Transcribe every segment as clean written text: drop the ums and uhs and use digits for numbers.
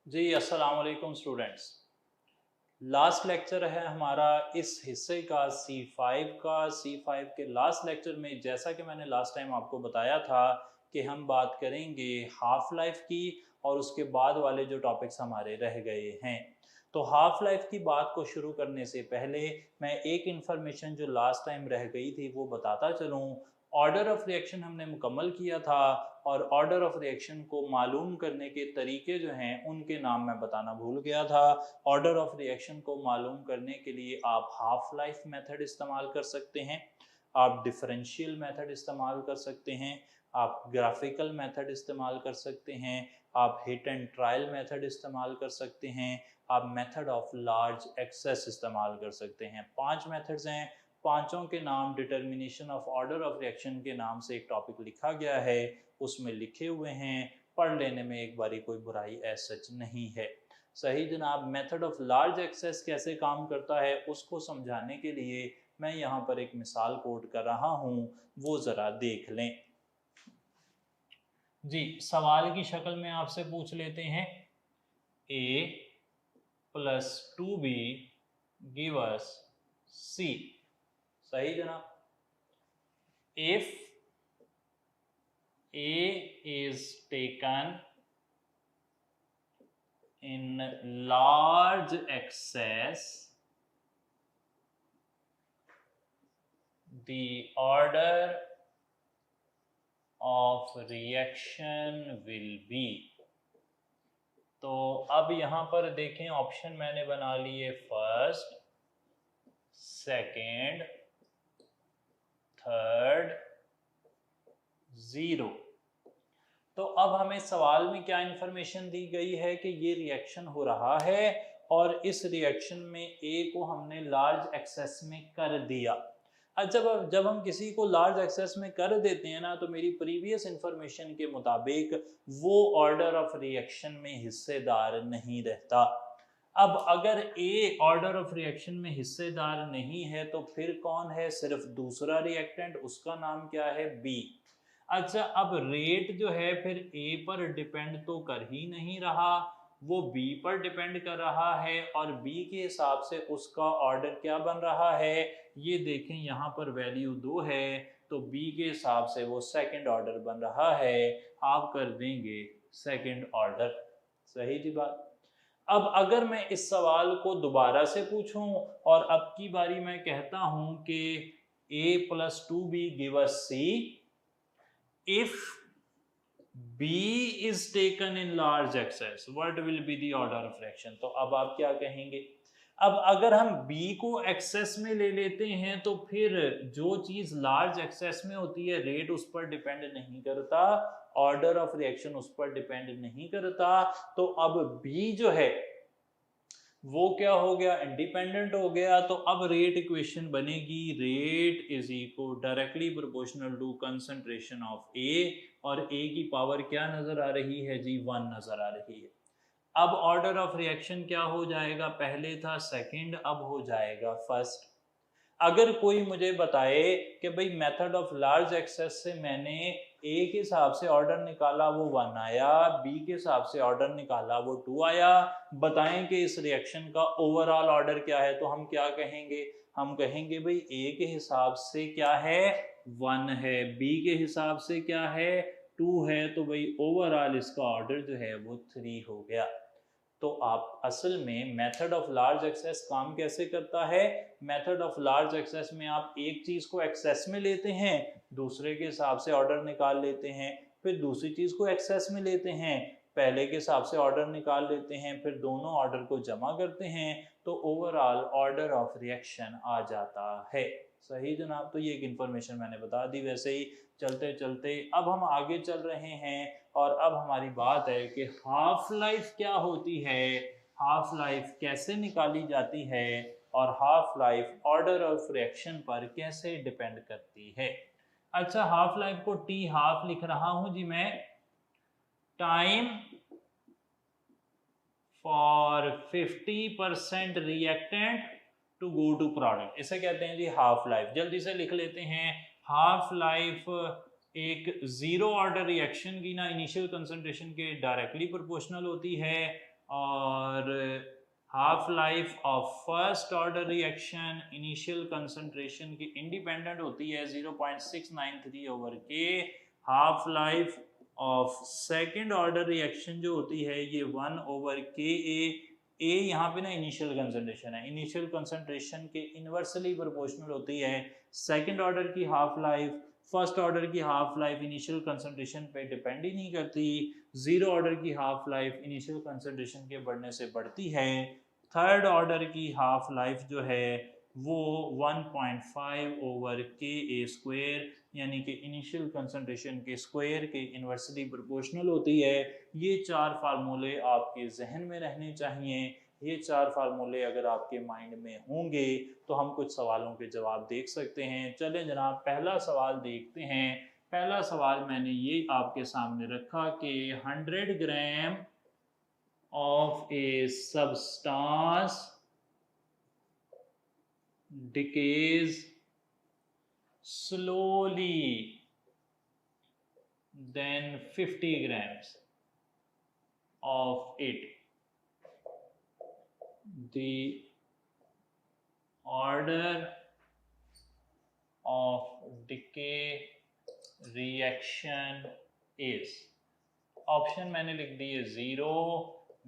जी अस्सलाम वालेकुम students. Last lecture है हमारा इस हिस्से का C5 का। C5 के लास्ट लेक्चर में जैसा कि मैंने लास्ट टाइम आपको बताया था कि हम बात करेंगे हाफ लाइफ की और उसके बाद वाले जो टॉपिक्स हमारे रह गए हैं। तो हाफ लाइफ की बात को शुरू करने से पहले मैं एक इन्फॉर्मेशन जो लास्ट टाइम रह गई थी वो बताता चलूँ। ऑर्डर ऑफ रिएक्शन हमने मुकम्मल किया था और ऑर्डर ऑफ रिएक्शन को मालूम करने के तरीके जो हैं उनके नाम मैं बताना भूल गया था। ऑर्डर ऑफ रिएक्शन को मालूम करने के लिए आप हाफ लाइफ मेथड इस्तेमाल कर सकते हैं, आप डिफरेंशियल मेथड इस्तेमाल कर सकते हैं, आप ग्राफिकल मेथड इस्तेमाल कर सकते हैं, आप हिट एंड ट्रायल मेथड इस्तेमाल कर सकते हैं, आप मेथड ऑफ लार्ज एक्सेस इस्तेमाल कर सकते हैं। 5 मेथड्स हैं, पांचों के नाम determination of order of reaction के नाम से एक टॉपिक लिखा गया है, उसमें लिखे हुए हैं, पढ़ लेने में एक बारी कोई बुराई एज सच नहीं है। सही जनाब। मेथड ऑफ लार्ज एक्सेस कैसे काम करता है उसको समझाने के लिए मैं यहाँ पर एक मिसाल कोट कर रहा हूँ, वो ज़रा देख लें। जी, सवाल की शक्ल में आपसे पूछ लेते हैं, a plus 2b give us c। सही जनाब। If a is taken in large excess, the order of reaction will be। तो अब यहां पर देखें, ऑप्शन मैंने बना लिए फर्स्ट, सेकेंड, थर्ड, जीरो। तो अब हमें सवाल में क्या इंफॉर्मेशन दी गई है कि ये रिएक्शन हो रहा है और इस रिएक्शन में ए को हमने लार्ज एक्सेस में कर दिया। जब हम किसी को लार्ज एक्सेस में कर देते हैं ना, तो मेरी प्रीवियस इंफॉर्मेशन के मुताबिक वो ऑर्डर ऑफ रिएक्शन में हिस्सेदार नहीं रहता। अब अगर ए ऑर्डर ऑफ रिएक्शन में हिस्सेदार नहीं है तो फिर कौन है? सिर्फ दूसरा रिएक्टेंट, उसका नाम क्या है? बी। अच्छा, अब रेट जो है फिर ए पर डिपेंड तो कर ही नहीं रहा, वो बी पर डिपेंड कर रहा है और बी के हिसाब से उसका ऑर्डर क्या बन रहा है? ये देखें, यहाँ पर वैल्यू 2 है तो बी के हिसाब से वो सेकंड ऑर्डर बन रहा है। आप कर देंगे सेकंड ऑर्डर। सही जी बात। अब अगर मैं इस सवाल को दोबारा से पूछूं और अब की बारी मैं कहता हूं कि a plus 2b give us c, if b is taken in large excess, what will be the order of reaction? तो अब आप क्या कहेंगे? अब अगर हम b को एक्सेस में ले लेते हैं तो फिर जो चीज लार्ज एक्सेस में होती है रेट उस पर डिपेंड नहीं करता, ऑर्डर ऑफ रिएक्शन उस पर डिपेंड नहीं करता। तो अब b जो है वो क्या हो गया? इंडिपेंडेंट हो गया। तो अब रेट इक्वेशन बनेगी, rate is equal directly proportional to concentration of A, और ए की पावर क्या नजर आ रही है जी? 1 नजर आ रही है। अब ऑर्डर ऑफ रिएक्शन क्या हो जाएगा? पहले था सेकंड, अब हो जाएगा फर्स्ट। अगर कोई मुझे बताए कि भाई मेथड ऑफ लार्ज एक्सेस से मैंने ए के हिसाब से ऑर्डर निकाला वो 1 आया, बी के हिसाब से ऑर्डर निकाला वो 2 आया, बताएं कि इस रिएक्शन का ओवरऑल ऑर्डर क्या है, तो हम क्या कहेंगे? हम कहेंगे भाई ए के हिसाब से क्या है? 1 है, बी के हिसाब से क्या है? 2 है, तो भाई ओवरऑल इसका ऑर्डर जो है वो 3 हो गया। तो आप असल में मेथड ऑफ लार्ज एक्सेस काम कैसे करता है? मेथड ऑफ लार्ज एक्सेस में आप एक चीज को एक्सेस में लेते हैं, दूसरे के हिसाब से ऑर्डर निकाल लेते हैं, फिर दूसरी चीज को एक्सेस में लेते हैं, पहले के हिसाब से ऑर्डर निकाल लेते हैं, फिर दोनों ऑर्डर को जमा करते हैं, तो ओवरऑल ऑर्डर ऑफ रिएक्शन आ जाता है। सही जनाब। तो ये एक इंफॉर्मेशन मैंने बता दी। वैसे ही चलते चलते अब हम आगे चल रहे हैं और अब हमारी बात है कि हाफ लाइफ क्या होती है, हाफ लाइफ कैसे निकाली जाती है और half life order of reaction पर कैसे डिपेंड करती है। अच्छा, हाफ लाइफ को टी हाफ लिख रहा हूं जी मैं, time for 50% reactant to go to product, इसे कहते हैं जी हाफ लाइफ। जल्दी से लिख लेते हैं, हाफ लाइफ एक जीरो ऑर्डर रिएक्शन की ना इनिशियल कंसंट्रेशन के डायरेक्टली प्रोपोर्शनल होती है, और half life of first order reaction initial concentration की इंडिपेंडेंट होती है 0.693 ओवर के। Half life of second order reaction जो होती है ये 1 ओवर के ए यहाँ पे ना इनिशियल कंसंट्रेशन है, इनिशियल कंसंट्रेशन के इनवर्सली प्रोपोर्शनल होती है सेकंड ऑर्डर की हाफ लाइफ। फर्स्ट ऑर्डर की हाफ लाइफ इनिशियल कंसंट्रेशन पे डिपेंड ही नहीं करती। जीरो ऑर्डर की हाफ लाइफ इनिशियल कंसंट्रेशन के बढ़ने से बढ़ती है। थर्ड ऑर्डर की हाफ लाइफ जो है वो 1.5 ओवर के ए स्क्वायर यानी कि इनिशियल कंसंट्रेशन के स्क्वायर के इन्वर्सली प्रोपोर्शनल होती है। ये चार फार्मूले आपके जहन में रहने चाहिए। ये चार फार्मूले अगर आपके माइंड में होंगे तो हम कुछ सवालों के जवाब देख सकते हैं। चलें जनाब पहला सवाल देखते हैं। पहला सवाल मैंने ये आपके सामने रखा कि 100 gram of A substance decays slowly than 50 grams of it. The order of decay reaction is, option मैंने लिख दिए 0,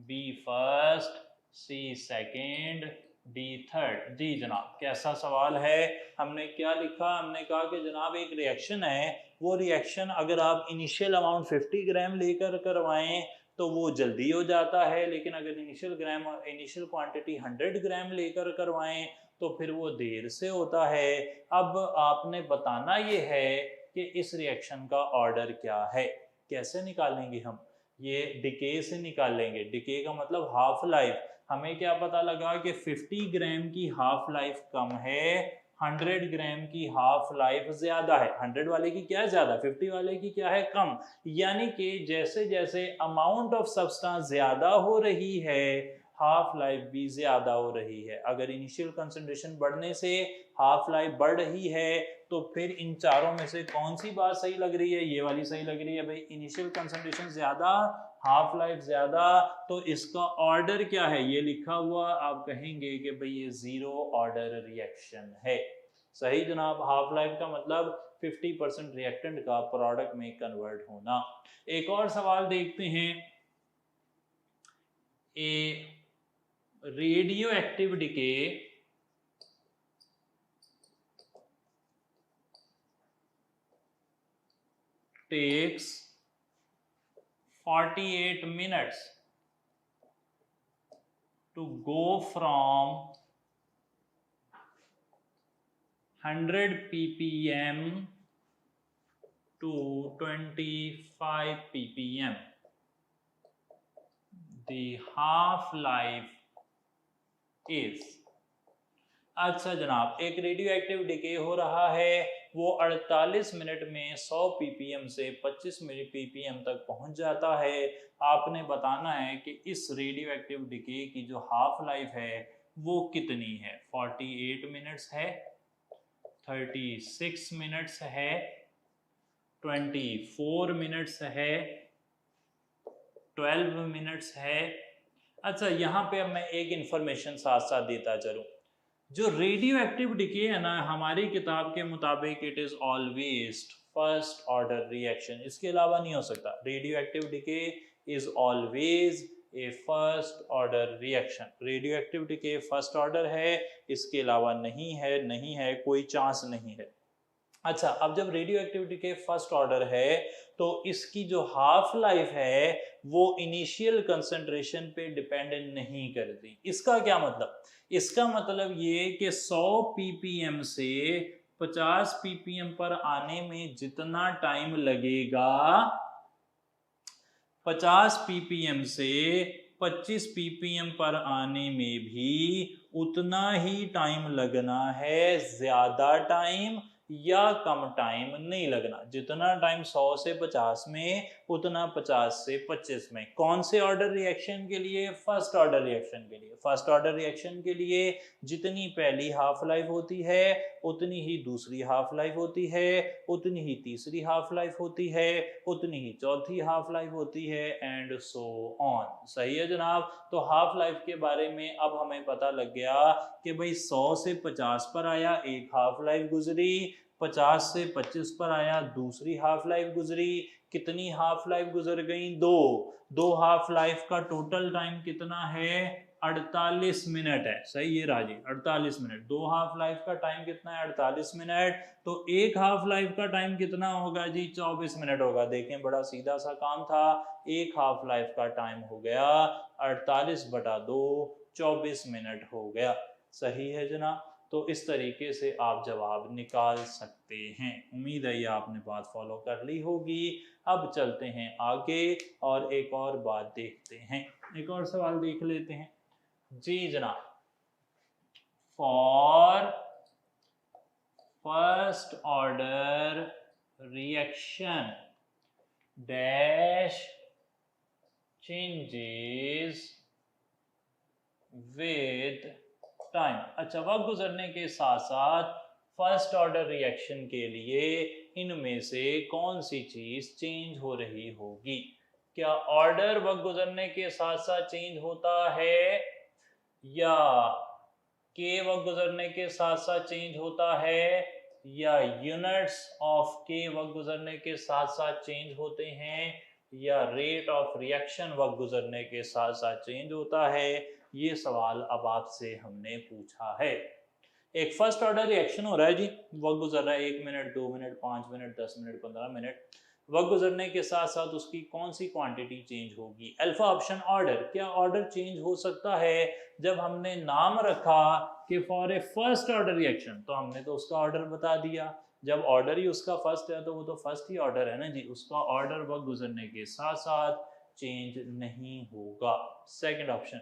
बी फर्स्ट, सी सेकेंड, डी थर्ड। जी जनाब कैसा सवाल है, हमने क्या लिखा, हमने कहा कि जनाब एक रिएक्शन है, वो रिएक्शन अगर आप इनिशियल अमाउंट 50 ग्राम लेकर करवाएं तो वो जल्दी हो जाता है, लेकिन अगर इनिशियल क्वांटिटी 100 ग्राम लेकर करवाएं तो फिर वो देर से होता है। अब आपने बताना ये है कि इस रिएक्शन का ऑर्डर क्या है। कैसे निकालेंगे हम, ये डिके से निकालेंगे। डिके का मतलब हाफ लाइफ। हमें क्या पता लगा कि 50 ग्राम की हाफ लाइफ कम है, 100 ग्राम की हाफ लाइफ ज्यादा है। 100 वाले की क्या है ज्यादा, 50 वाले की क्या है कम। यानी कि जैसे जैसे अमाउंट ऑफ सब्सटेंस ज्यादा हो रही है हाफ लाइफ भी ज्यादा हो रही है। अगर इनिशियल कंसंट्रेशन बढ़ने से हाफ लाइफ बढ़ रही है तो फिर इन चारों में से कौन सी बात सही लग रही है, ये वाली सही लग रही है भाई। इनिशियल कंसंट्रेशन ज्यादा हाफ लाइफ ज्यादा, तो इसका ऑर्डर क्या है ये लिखा हुआ, आप कहेंगे कि भाई ये जीरो ऑर्डर रिएक्शन है। सही जनाब, हाफ लाइफ का मतलब 50% रिएक्टेंट का प्रोडक्ट में कन्वर्ट होना। एक और सवाल देखते हैं। A radioactive decay takes 48 minutes to go from 100 ppm to 25 ppm. The half life is, अच्छा जनाब एक रेडियो एक्टिव डिके हो रहा है, वो 48 मिनट में 100 ppm से 25 ppm तक पहुंच जाता है। आपने बताना है कि इस रेडियो एक्टिव डिके की जो हाफ लाइफ है वो कितनी है। 48 मिनट्स है, 36 मिनट्स है, 24 मिनट्स है, 12 मिनट्स है। अच्छा यहाँ पे अब मैं एक इंफॉर्मेशन साथ साथ देता चलूं। जो रेडियो एक्टिव डिके है ना, हमारी किताब के मुताबिक it is always first order reaction, इसके अलावा नहीं हो सकता। Radio active decay is always a first order reaction. Radio active decay first order है, इसके अलावा नहीं है, कोई चांस नहीं है। अच्छा अब जब radio active decay first order है तो इसकी जो हाफ लाइफ है वो इनिशियल कंसंट्रेशन पे डिपेंड नहीं करती। इसका क्या मतलब, इसका मतलब ये कि 100 ppm से 50 ppm पर आने में जितना टाइम लगेगा 50 ppm से 25 ppm पर आने में भी उतना ही टाइम लगना है, ज्यादा टाइम या कम टाइम नहीं लगना। जितना टाइम 100 से 50 में, उतना 50 से 25 में। कौन से ऑर्डर रिएक्शन के लिए? फर्स्ट ऑर्डर रिएक्शन के लिए। फर्स्ट ऑर्डर रिएक्शन के लिए जितनी पहली हाफ लाइफ होती है उतनी ही दूसरी हाफ लाइफ होती है, उतनी ही तीसरी हाफ लाइफ होती है, उतनी ही चौथी हाफ लाइफ होती है, एंड सो ऑन। सही है जनाब। तो हाफ लाइफ के बारे में अब हमें पता लग गया कि भाई 100 से 50 पर आया, एक हाफ लाइफ गुजरी, 50 से 25 पर आया, दूसरी हाफ लाइफ गुजरी। कितनी हाफ लाइफ गुजर गई? दो हाफ लाइफ का टोटल टाइम कितना है? 48 मिनट है। सही है राजी, 48 मिनट। दो हाफ लाइफ का टाइम कितना है? 48 मिनट। तो एक हाफ लाइफ का टाइम कितना होगा जी? 24 मिनट होगा। देखें बड़ा सीधा सा काम था। एक हाफ लाइफ का टाइम हो गया 48/2, 24 मिनट हो गया। सही है जनाब। तो इस तरीके से आप जवाब निकाल सकते हैं। उम्मीद है ये आपने बात फॉलो कर ली होगी। अब चलते हैं आगे और एक और बात देखते हैं। एक और सवाल देख लेते हैं जी जनाब। For first order reaction dash changes with time. अच्छा, वक्त गुजरने के साथ साथ फर्स्ट ऑर्डर रिएक्शन के लिए इनमें से कौन सी चीज चेंज हो रही होगी? क्या ऑर्डर वक्त गुजरने के साथ साथ चेंज होता है, या के वक्त गुजरने के साथ साथ चेंज होता है, या यूनिट्स ऑफ के वक्त गुजरने के साथ साथ चेंज होते हैं, या रेट ऑफ रिएक्शन वक्त गुजरने के साथ साथ चेंज होता है? ये सवाल अब आपसे हमने पूछा है। एक फर्स्ट ऑर्डर रिएक्शन हो रहा है जी, वक्त गुजर रहा है 1 minute, 2 minute, 5 minute, 10 minute, 15 minute. वक्त गुजरने के साथ साथ उसकी कौन सी क्वांटिटी चेंज होगी? Alpha option order. क्या ऑर्डर चेंज हो सकता है? जब हमने नाम रखा कि for A first order reaction, तो हमने तो उसका ऑर्डर बता दिया। जब ऑर्डर ही उसका फर्स्ट है तो वो तो फर्स्ट ही ऑर्डर है ना जी। उसका ऑर्डर वक्त गुजरने के साथ साथ चेंज नहीं होगा। सेकंड ऑप्शन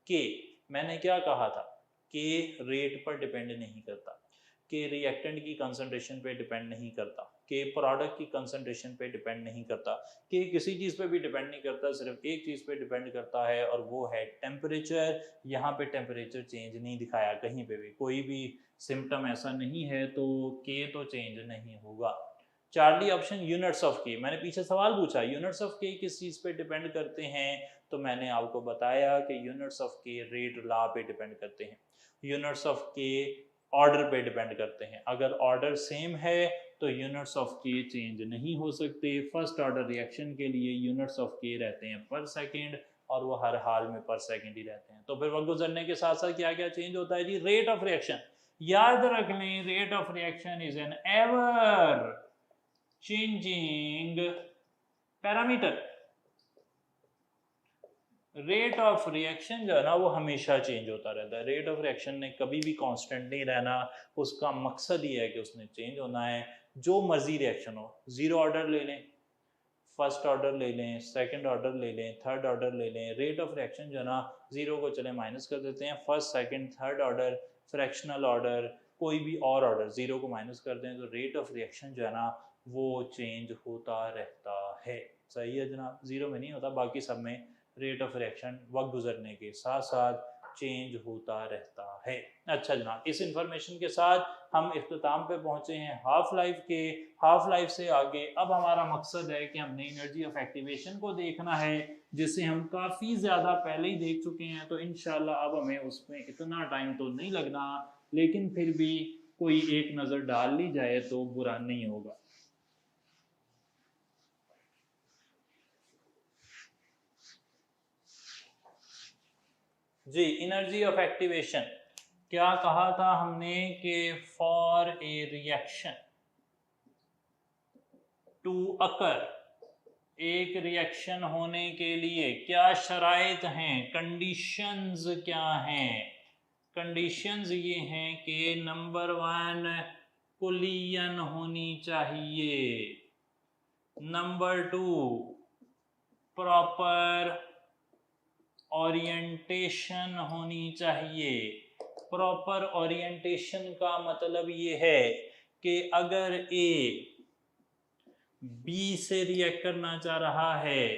के। मैंने क्या कहा था? के रेट पर डिपेंड नहीं करता, के रिएक्टेंट की कंसंट्रेशन पे डिपेंड नहीं करता, के प्रोडक्ट की कंसंट्रेशन पे डिपेंड नहीं करता, के किसी चीज़ पे भी डिपेंड नहीं करता, सिर्फ एक चीज़ पे डिपेंड करता है और वो है टेम्परेचर। यहाँ पे टेम्परेचर चेंज नहीं दिखाया कहीं पे भी, कोई भी सिम्टम ऐसा नहीं है, तो के तो चेंज नहीं होगा। चार्ली ऑप्शन यूनिट्स ऑफ के। मैंने पीछे सवाल पूछा यूनिट्स ऑफ के किस चीज़ पे डिपेंड करते हैं, तो मैंने आपको बताया कि यूनिट्स ऑफ के रेट लॉ पे डिपेंड करते हैं, यूनिट्स ऑफ के ऑर्डर पे डिपेंड करते हैं। अगर ऑर्डर सेम है तो यूनिट्स ऑफ के चेंज नहीं हो सकते। फर्स्ट ऑर्डर रिएक्शन के लिए यूनिट्स ऑफ के रहते हैं पर सेकेंड, और वो हर हाल में पर सेकेंड ही रहते हैं। तो फिर वक्त गुजरने के साथ साथ क्या क्या चेंज होता है जी? Rate of reaction. याद रख लें, rate of reaction is an ever changing parameter. Rate of reaction जो है ना वो हमेशा चेंज होता रहता है। रेट ऑफ रिएक्शन ने कभी भी कांस्टेंट नहीं रहना। उसका मकसद ये है कि उसने चेंज होना है। जो मर्जी रिएक्शन हो, जीरो ऑर्डर ले लें, फर्स्ट ऑर्डर ले लें, सेकंड ऑर्डर ले लें, थर्ड ऑर्डर ले लें, रेट ऑफ रिएक्शन जो है ना जीरो को चले माइनस कर देते हैं, first second third order, fractional order, कोई भी और ऑर्डर जीरो को माइनस कर दें, तो रेट ऑफ रिएक्शन जो है ना वो चेंज होता रहता है। सही है जनाब। जीरो में नहीं होता, बाकी सब में रेट ऑफ रिएक्शन वक्त गुजरने के साथ साथ चेंज होता रहता है। अच्छा जनाब, इस इंफॉर्मेशन के साथ हम इख्तिताम पे पहुंचे हैं हाफ लाइफ के। हाफ लाइफ से आगे अब हमारा मकसद है कि हमने एनर्जी ऑफ एक्टिवेशन को देखना है, जिसे हम काफ़ी ज़्यादा पहले ही देख चुके हैं। तो इंशाल्लाह अब हमें उसमें इतना टाइम तो नहीं लगना, लेकिन फिर भी कोई एक नज़र डाल ली जाए तो बुरा नहीं होगा। जी, एनर्जी ऑफ एक्टिवेशन। क्या कहा था हमने कि for a reaction to occur, एक रिएक्शन होने के लिए क्या शराइत हैं, कंडीशंस क्या हैं? कंडीशंस ये हैं कि नंबर 1 कुलियन होनी चाहिए, नंबर 2 प्रॉपर ओरिएंटेशन होनी चाहिए। प्रॉपर ओरिएंटेशन का मतलब ये है कि अगर ए बी से रिएक्ट करना चाह रहा है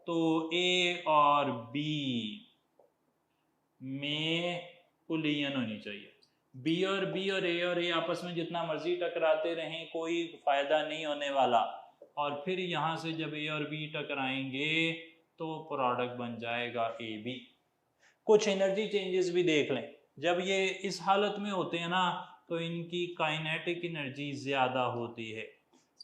तो ए और बी में कोलिजन होनी चाहिए। बी और ए आपस में जितना मर्जी टकराते रहें कोई फायदा नहीं होने वाला, और फिर यहाँ से जब ए और बी टकराएंगे तो प्रोडक्ट बन जाएगा ए बी। कुछ एनर्जी चेंजेस भी देख लें, जब ये इस हालत में होते हैं ना तो इनकी काइनेटिक एनर्जी ज़्यादा होती है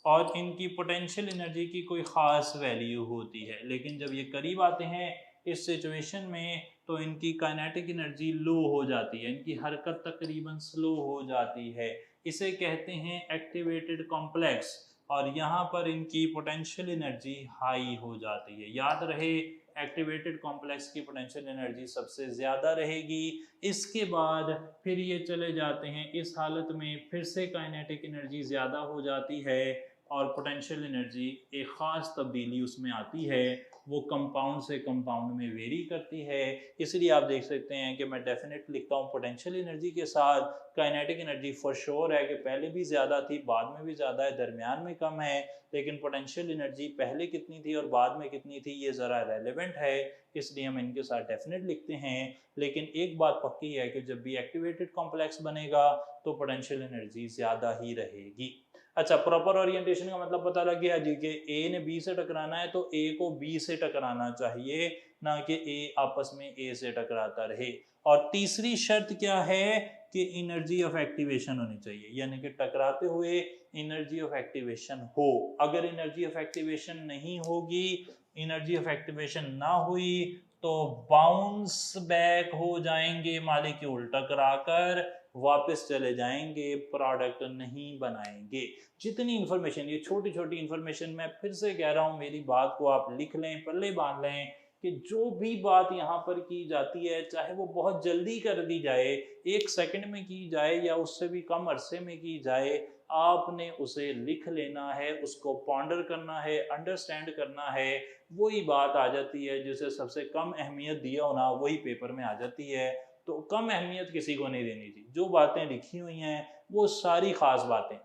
और इनकी पोटेंशियल एनर्जी की कोई ख़ास वैल्यू होती है, लेकिन जब ये करीब आते हैं इस सिचुएशन में तो इनकी काइनेटिक एनर्जी लो हो जाती है, इनकी हरकत तकरीबन स्लो हो जाती है। इसे कहते हैं एक्टिवेटेड कॉम्प्लेक्स, और यहाँ पर इनकी पोटेंशियल एनर्जी हाई हो जाती है। याद रहे एक्टिवेटेड कॉम्प्लेक्स की पोटेंशियल एनर्जी सबसे ज़्यादा रहेगी। इसके बाद फिर ये चले जाते हैं इस हालत में, फिर से काइनेटिक एनर्जी ज़्यादा हो जाती है और पोटेंशियल एनर्जी एक ख़ास तब्दीली उसमें आती है, वो कंपाउंड से कंपाउंड में वेरी करती है। इसलिए आप देख सकते हैं कि मैं डेफिनेट लिखता हूँ पोटेंशियल एनर्जी के साथ काइनेटिक एनर्जी फॉर श्योर है कि पहले भी ज़्यादा थी, बाद में भी ज़्यादा है, दरमियान में कम है, लेकिन पोटेंशियल एनर्जी पहले कितनी थी और बाद में कितनी थी ये ज़रा रेलेवेंट है, इसलिए हम इनके साथ डेफिनेट लिखते हैं। लेकिन एक बात पक्की है कि जब भी एक्टिवेटेड कॉम्प्लेक्स बनेगा तो पोटेंशियल एनर्जी ज़्यादा ही रहेगी। अच्छा, प्रॉपर ओरिएंटेशन का मतलब पता लग गया जी कि ए ने बी से टकराना है तो ए को बी से टकराना चाहिए, ना कि ए आपस में ए से टकराता रहे। और तीसरी शर्त क्या है कि एनर्जी ऑफ एक्टिवेशन होनी चाहिए, यानी कि टकराते हुए एनर्जी ऑफ एक्टिवेशन हो। अगर एनर्जी ऑफ एक्टिवेशन नहीं होगी, एनर्जी ऑफ एक्टिवेशन ना हुई तो बाउंस बैक हो जाएंगे मॉलिक्यूल, टकराकर वापस चले जाएंगे, प्रोडक्ट नहीं बनाएंगे। जितनी इंफॉर्मेशन, ये छोटी छोटी इंफॉर्मेशन, मैं फिर से कह रहा हूँ, मेरी बात को आप लिख लें, पल्ले बांध लें कि जो भी बात यहाँ पर की जाती है चाहे वो बहुत जल्दी कर दी जाए, 1 सेकंड में की जाए या उससे भी कम अरसे में की जाए, आपने उसे लिख लेना है, उसको पॉन्डर करना है, अंडरस्टैंड करना है। वही बात आ जाती है जिसे सबसे कम अहमियत दिया होना वही पेपर में आ जाती है। तो कम अहमियत किसी को नहीं देनी चाहिए। जो बातें लिखी हुई हैं वो सारी खास बातें,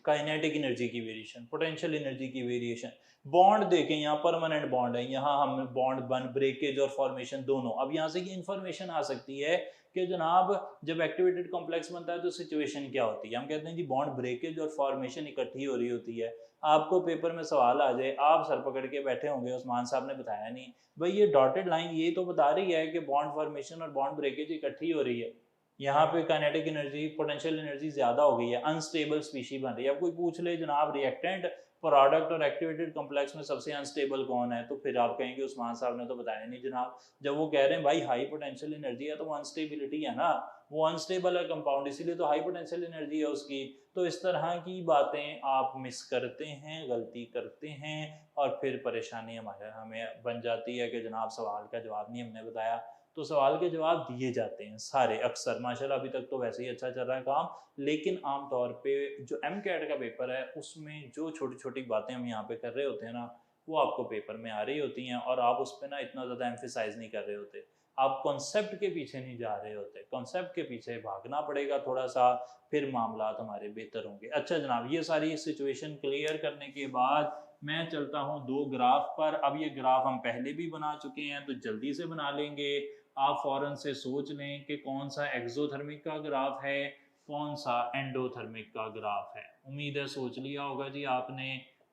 काइनेटिक एनर्जी की वेरिएशन, पोटेंशियल एनर्जी की वेरिएशन, बॉन्ड देखें, यहाँ परमानेंट बॉन्ड है, यहाँ हम बॉन्ड बन ब्रेकेज और फॉर्मेशन दोनों। अब यहाँ से ये इंफॉर्मेशन आ सकती है कि जनाब जब एक्टिवेटेड कॉम्प्लेक्स बनता है तो सिचुएशन क्या होती है। हम कहते हैं जी बॉन्ड ब्रेकेज और फॉर्मेशन इकट्ठी हो रही होती है। आपको पेपर में सवाल आ जाए, आप सर पकड़ के बैठे होंगे, उस्मान साहब ने बताया नहीं, भाई ये डॉटेड लाइन ये तो बता रही है कि बॉन्ड फॉर्मेशन और बॉन्ड ब्रेकेज इकट्ठी हो रही है, यहाँ पे काइनेटिक एनर्जी, पोटेंशियल एनर्जी ज्यादा हो गई है, अनस्टेबल स्पीशी बन रही है। अब कोई पूछ ले जनाब रिएक्टेंट, प्रोडक्ट और एक्टिवेटेड कॉम्प्लेक्स में सबसे अनस्टेबल कौन है, तो फिर आप कहेंगे उस्मान साहब ने तो बताया नहीं जनाब। जब वो कह रहे हैं भाई हाई पोटेंशियल एनर्जी है तो वो अनस्टेबिलिटी है ना, वो अनस्टेबल है कंपाउंड, इसीलिए तो हाई पोटेंशियल एनर्जी है उसकी। तो इस तरह की बातें आप मिस करते हैं, गलती करते हैं, और फिर परेशानी हमें बन जाती है कि जनाब सवाल का जवाब नहीं हमने बताया। तो सवाल के जवाब दिए जाते हैं सारे अक्सर, माशाल्लाह अभी तक तो वैसे ही अच्छा चल रहा है काम, लेकिन आमतौर पे जो MCAT का पेपर है उसमें जो छोटी छोटी बातें हम यहाँ पे कर रहे होते हैं ना वो आपको पेपर में आ रही होती हैं, और आप उस पर ना इतना ज़्यादा एम्फेसाइज नहीं कर रहे होते, आप कॉन्सेप्ट के पीछे नहीं जा रहे होते, कॉन्सेप्ट के पीछे भागना पड़ेगा थोड़ा सा, फिर मामला हमारे बेहतर होंगे। अच्छा जनाब, ये सारी सिचुएशन क्लियर करने के बाद मैं चलता हूँ 2 ग्राफ पर। अब ये ग्राफ हम पहले भी बना चुके हैं तो जल्दी से बना लेंगे। आप फौरन से सोच लें कि कौन सा एक्सोथर्मिक का ग्राफ है, कौन सा एंडोथर्मिक का ग्राफ है। उम्मीद है सोच लिया होगा जी आपने।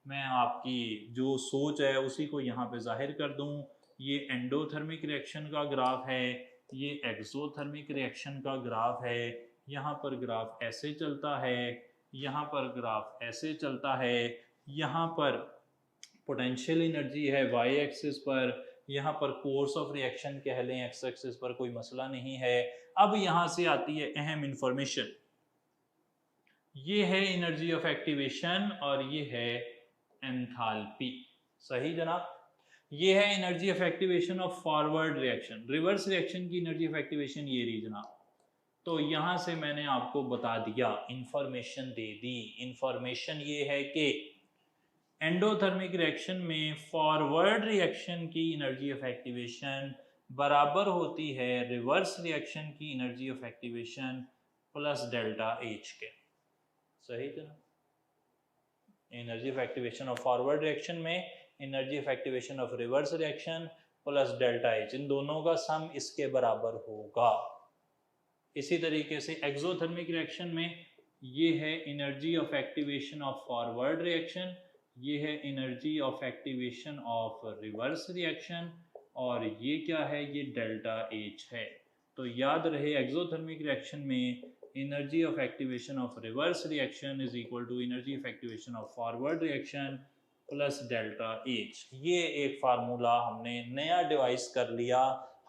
मैं आपकी जो सोच है उसी को यहाँ पे जाहिर कर दूँ। ये एंडोथर्मिक रिएक्शन का ग्राफ है, ये एक्सोथर्मिक रिएक्शन का ग्राफ है। यहाँ पर ग्राफ ऐसे चलता है, यहाँ पर ग्राफ ऐसे चलता है, यहाँ पर पोटेंशियल एनर्जी है वाई एक्सिस पर, यहाँ पर कोर्स ऑफ रिएक्शन कह लें एक्स एक्सिस पर, कोई मसला नहीं है। अब यहाँ से आती है अहम इंफॉर्मेशन, ये है एनर्जी ऑफ एक्टिवेशन और ये है एंथैल्पी। सही जनाब, ये है energy of activation of forward reaction. Reverse reaction की एनर्जी ऑफ एक्टिवेशन ये रही जनाब। तो यहाँ से मैंने आपको बता दिया, इंफॉर्मेशन दे दी। इंफॉर्मेशन ये है कि एंडोथर्मिक रिएक्शन में फॉरवर्ड रिएक्शन की एनर्जी ऑफ एक्टिवेशन बराबर होती है रिवर्स रिएक्शन की energy of activation plus delta H के। सही जना। Energy of activation of forward reaction में energy of activation of reverse reaction plus delta H, इन दोनों का सम इसके बराबर होगा। इसी तरीके से एक्सोथर्मिक रिएक्शन में ये है energy of activation of forward reaction, ये है energy of activation of reverse reaction, और ये क्या है, ये डेल्टा एच है। तो याद रहे एक्सोथर्मिक रिएक्शन में energy of activation of reverse reaction is equal to energy of activation of forward reaction plus delta H. ये एक फार्मूला हमने नया डिवाइस कर लिया,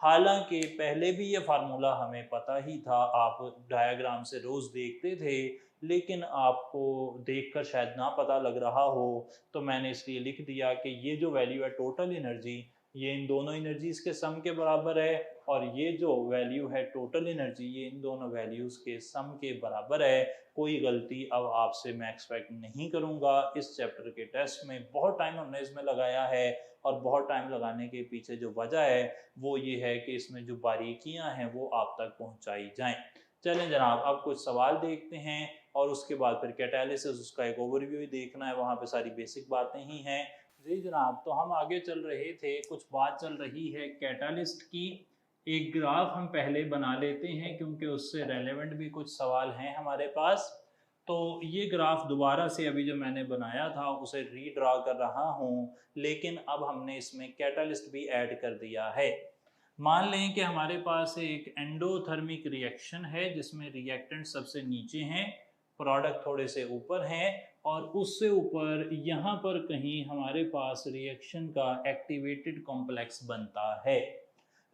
हालांकि पहले भी ये फार्मूला हमें पता ही था, आप डायग्राम से रोज देखते थे, लेकिन आपको देखकर शायद ना पता लग रहा हो, तो मैंने इसलिए लिख दिया कि ये जो वैल्यू है टोटल एनर्जी, ये इन दोनों एनर्जीज के सम के बराबर है, और ये जो वैल्यू है टोटल एनर्जी, ये इन दोनों वैल्यूज के सम के बराबर है। कोई गलती अब आपसे मैं एक्सपेक्ट नहीं करूंगा। इस चैप्टर के टेस्ट में बहुत टाइम हमने इसमें लगाया है, और बहुत टाइम लगाने के पीछे जो वजह है वो ये है कि इसमें जो बारीकियां हैं वो आप तक पहुंचाई जाएं। चलें जनाब, अब कुछ सवाल देखते हैं, और उसके बाद फिर कैटालिसिस, उसका एक ओवरव्यू ही देखना है, वहाँ पे सारी बेसिक बातें ही हैं। जी जनाब, तो हम आगे चल रहे थे, कुछ बात चल रही है कैटालिस्ट की। एक ग्राफ हम पहले बना लेते हैं क्योंकि उससे रेलेवेंट भी कुछ सवाल हैं हमारे पास। तो ये ग्राफ दोबारा से अभी जो मैंने बनाया था उसे रीड्रा कर रहा हूँ, लेकिन अब हमने इसमें कैटालिस्ट भी ऐड कर दिया है। मान लें कि हमारे पास एक एंडोथर्मिक रिएक्शन है जिसमें रिएक्टेंट सबसे नीचे हैं, प्रोडक्ट थोड़े से ऊपर हैं, और उससे ऊपर यहाँ पर कहीं हमारे पास रिएक्शन का एक्टिवेटेड कॉम्प्लेक्स बनता है।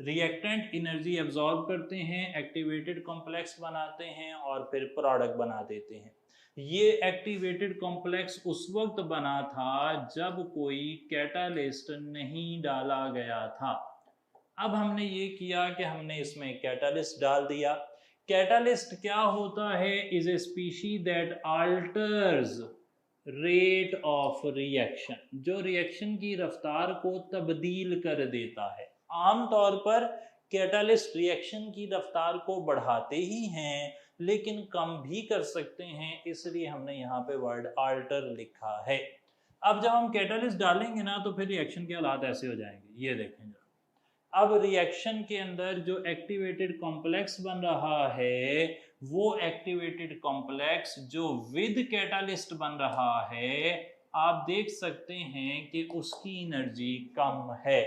रिएक्टेंट एनर्जी एब्जॉर्ब करते हैं, एक्टिवेटेड कॉम्प्लेक्स बनाते हैं, और फिर प्रोडक्ट बना देते हैं। ये एक्टिवेटेड कॉम्प्लेक्स उस वक्त बना था जब कोई कैटालिस्ट नहीं डाला गया था। अब हमने ये किया कि हमने इसमें कैटालिस्ट डाल दिया। कैटालिस्ट क्या होता है, is a species that alters rate of reaction, जो रिएक्शन की रफ्तार को तब्दील कर देता है। आमतौर पर कैटालिस्ट रिएक्शन की रफ्तार को बढ़ाते ही हैं, लेकिन कम भी कर सकते हैं, इसलिए हमने यहाँ पे वर्ड आल्टर लिखा है। अब जब हम कैटालिस्ट डालेंगे ना तो फिर रिएक्शन के हालात ऐसे हो जाएंगे, ये देखें। अब रिएक्शन के अंदर जो एक्टिवेटेड कॉम्प्लेक्स बन रहा है, वो एक्टिवेटेड कॉम्प्लेक्स जो विद कैटालिस्ट बन रहा है, आप देख सकते हैं कि उसकी एनर्जी कम है।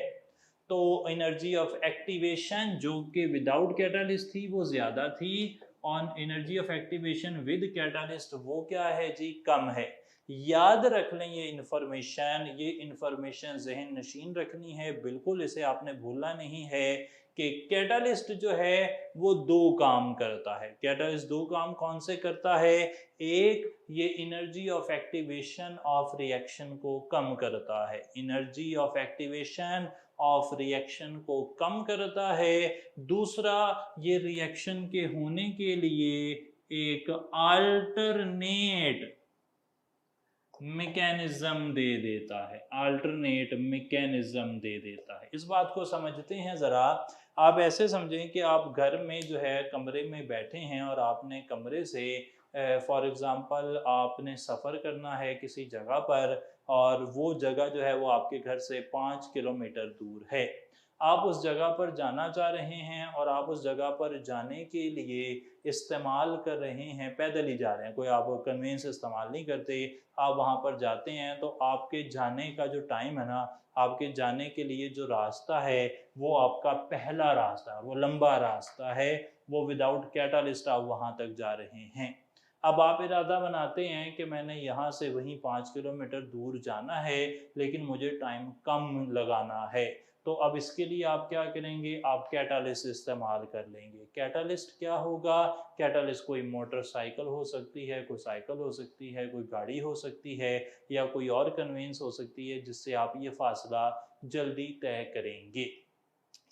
तो एनर्जी ऑफ एक्टिवेशन जो कि विदाउट कैटालिस्ट थी वो ज्यादा थी, और energy of activation with catalyst वो क्या है जी, कम है। याद रख लें ये इन्फॉर्मेशन जहन नशीन रखनी है, बिल्कुल इसे आपने भूलना नहीं है कि कैटालिस्ट जो है वो दो काम करता है। कैटालिस्ट दो काम कौन से करता है, एक ये energy of activation of reaction को कम करता है, energy of activation of reaction को कम करता है। दूसरा, ये रिएक्शन के होने के लिए एक अल्टरनेट मैकेनिज्म दे देता है, अल्टरनेट मैकेनिज्म दे देता है। इस बात को समझते हैं ज़रा। आप ऐसे समझें कि आप घर में जो है कमरे में बैठे हैं, और आपने कमरे से फॉर एग्ज़ाम्पल आपने सफ़र करना है किसी जगह पर, और वो जगह जो है वो आपके घर से 5 किलोमीटर दूर है। आप उस जगह पर जाना चाह रहे हैं, और आप उस जगह पर जाने के लिए इस्तेमाल कर रहे हैं, पैदल ही जा रहे हैं, कोई आप कन्वेंस इस्तेमाल नहीं करते, आप वहाँ पर जाते हैं। तो आपके जाने का जो टाइम है ना, आपके जाने के लिए जो रास्ता है वो आपका पहला रास्ता है, वो लंबा रास्ता है, वो विदाउट कैटालिस्ट आप वहाँ तक जा रहे हैं। अब आप इरादा बनाते हैं कि मैंने यहाँ से वहीं 5 किलोमीटर दूर जाना है, लेकिन मुझे टाइम कम लगाना है। तो अब इसके लिए आप क्या करेंगे, आप कैटालिस्ट इस्तेमाल कर लेंगे। कैटालिस्ट क्या होगा, कैटालिस्ट कोई मोटरसाइकिल हो सकती है, कोई साइकिल हो सकती है, कोई गाड़ी हो सकती है, या कोई और कन्वेंस हो सकती है जिससे आप ये फासला जल्दी तय करेंगे।